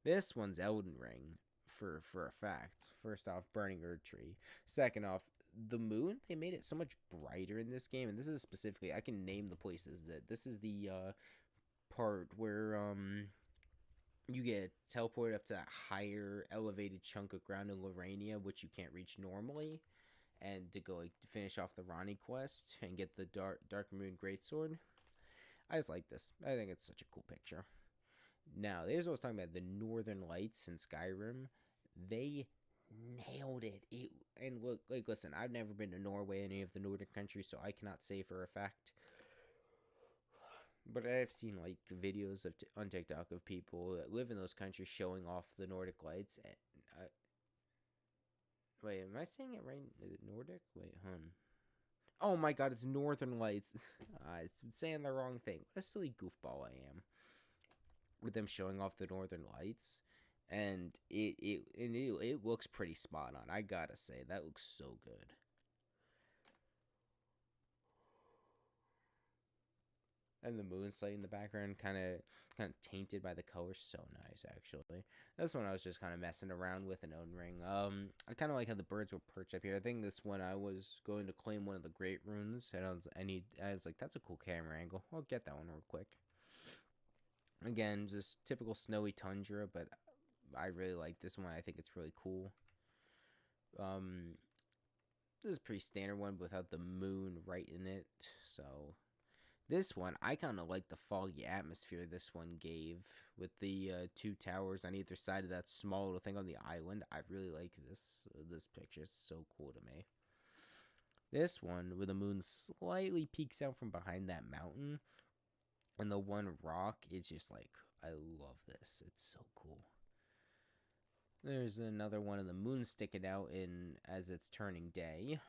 This one's Elden Ring for a fact. First off, burning Erdtree. Second off, the moon. They made it so much brighter in this game, and this is specifically. I can name the places that this is the part where you get teleported up to a higher elevated chunk of ground in Lorania, which you can't reach normally, and to go like to finish off the Ronnie quest and get the Dark Moon Greatsword. I just like this. I think it's such a cool picture. Now, there's what I was talking about, the Northern Lights in Skyrim. They nailed it. And look, like, listen, I've never been to Norway, any of the northern countries, so I cannot say for a fact. But I've seen like videos of on TikTok of people that live in those countries showing off the Nordic lights. And wait, am I saying it right? Is it Nordic? Wait, Oh my God, it's Northern Lights. It's saying the wrong thing. What a silly goofball I am. With them showing off the Northern Lights, and it looks pretty spot on. I gotta say that looks so good. And the moonlight in the background, kind of tainted by the colors, so nice actually. This one I was just kind of messing around with an Elden Ring. I kind of like how the birds were perched up here. I think this one I was going to claim one of the Great Runes, and I was like, that's a cool camera angle. I'll get that one real quick. Again, just typical snowy tundra, but I really like this one. I think it's really cool. This is a pretty standard one without the moon right in it. So this one, I kind of like the foggy atmosphere this one gave with the 2 towers on either side of that small little thing on the island. I really like this picture. It's so cool to me. This one, where the moon slightly peeks out from behind that mountain, and the one rock is just like, I love this. It's so cool. There's another one of the moon sticking out in as it's turning day.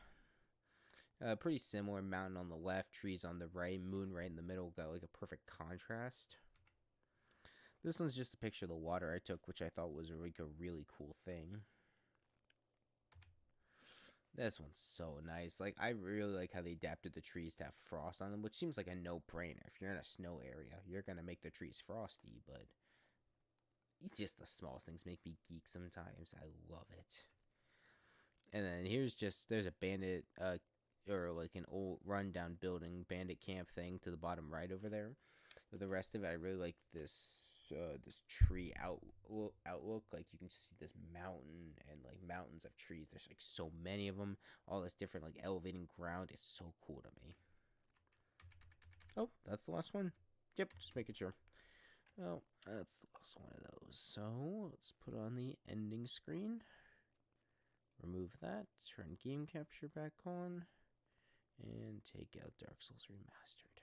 Pretty similar mountain on the left, trees on the right, moon right in the middle. Got like a perfect contrast. This one's just a picture of the water I took, which I thought was like a really cool thing. This one's so nice. Like, I really like how they adapted the trees to have frost on them, which seems like a no-brainer. If you're in a snow area, you're going to make the trees frosty, but it's just the smallest things make me geek sometimes. I love it. And then there's a bandit, or like an old rundown building, bandit camp thing to the bottom right over there. With the rest of it, I really like this tree outlook. Like you can just see this mountain and like mountains of trees. There's like so many of them. All this different like elevating ground is so cool to me. Oh, that's the last one. Yep, just making sure. Well, that's the last one of those. So let's put on the ending screen. Remove that. Turn game capture back on. And take out Dark Souls Remastered.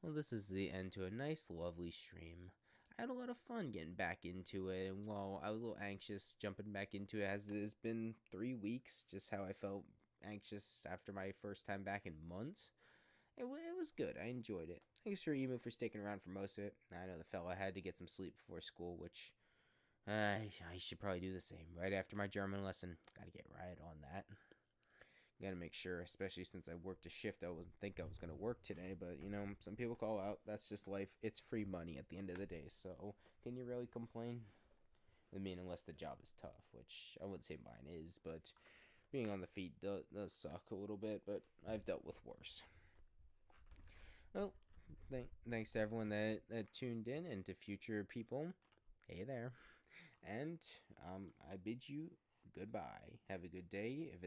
Well, this is the end to a nice, lovely stream. I had a lot of fun getting back into it, and while I was a little anxious jumping back into it, as it has been 3 weeks, just how I felt anxious after my first time back in months, it was good. I enjoyed it. Thanks for Emu for sticking around for most of it. I know the fella had to get some sleep before school, which I should probably do the same. Right after my German lesson, gotta get right on that. Gotta make sure, especially since I worked a shift I wasn't think I was gonna work today, but you know, some people call out. That's just life. It's free money at the end of the day, so can you really complain? I mean, unless the job is tough, which I wouldn't say mine is, but being on the feet does suck a little bit, but I've dealt with worse. Well, thanks to everyone that tuned in, and to future people. Hey there. And I bid you goodbye. Have a good day. If it's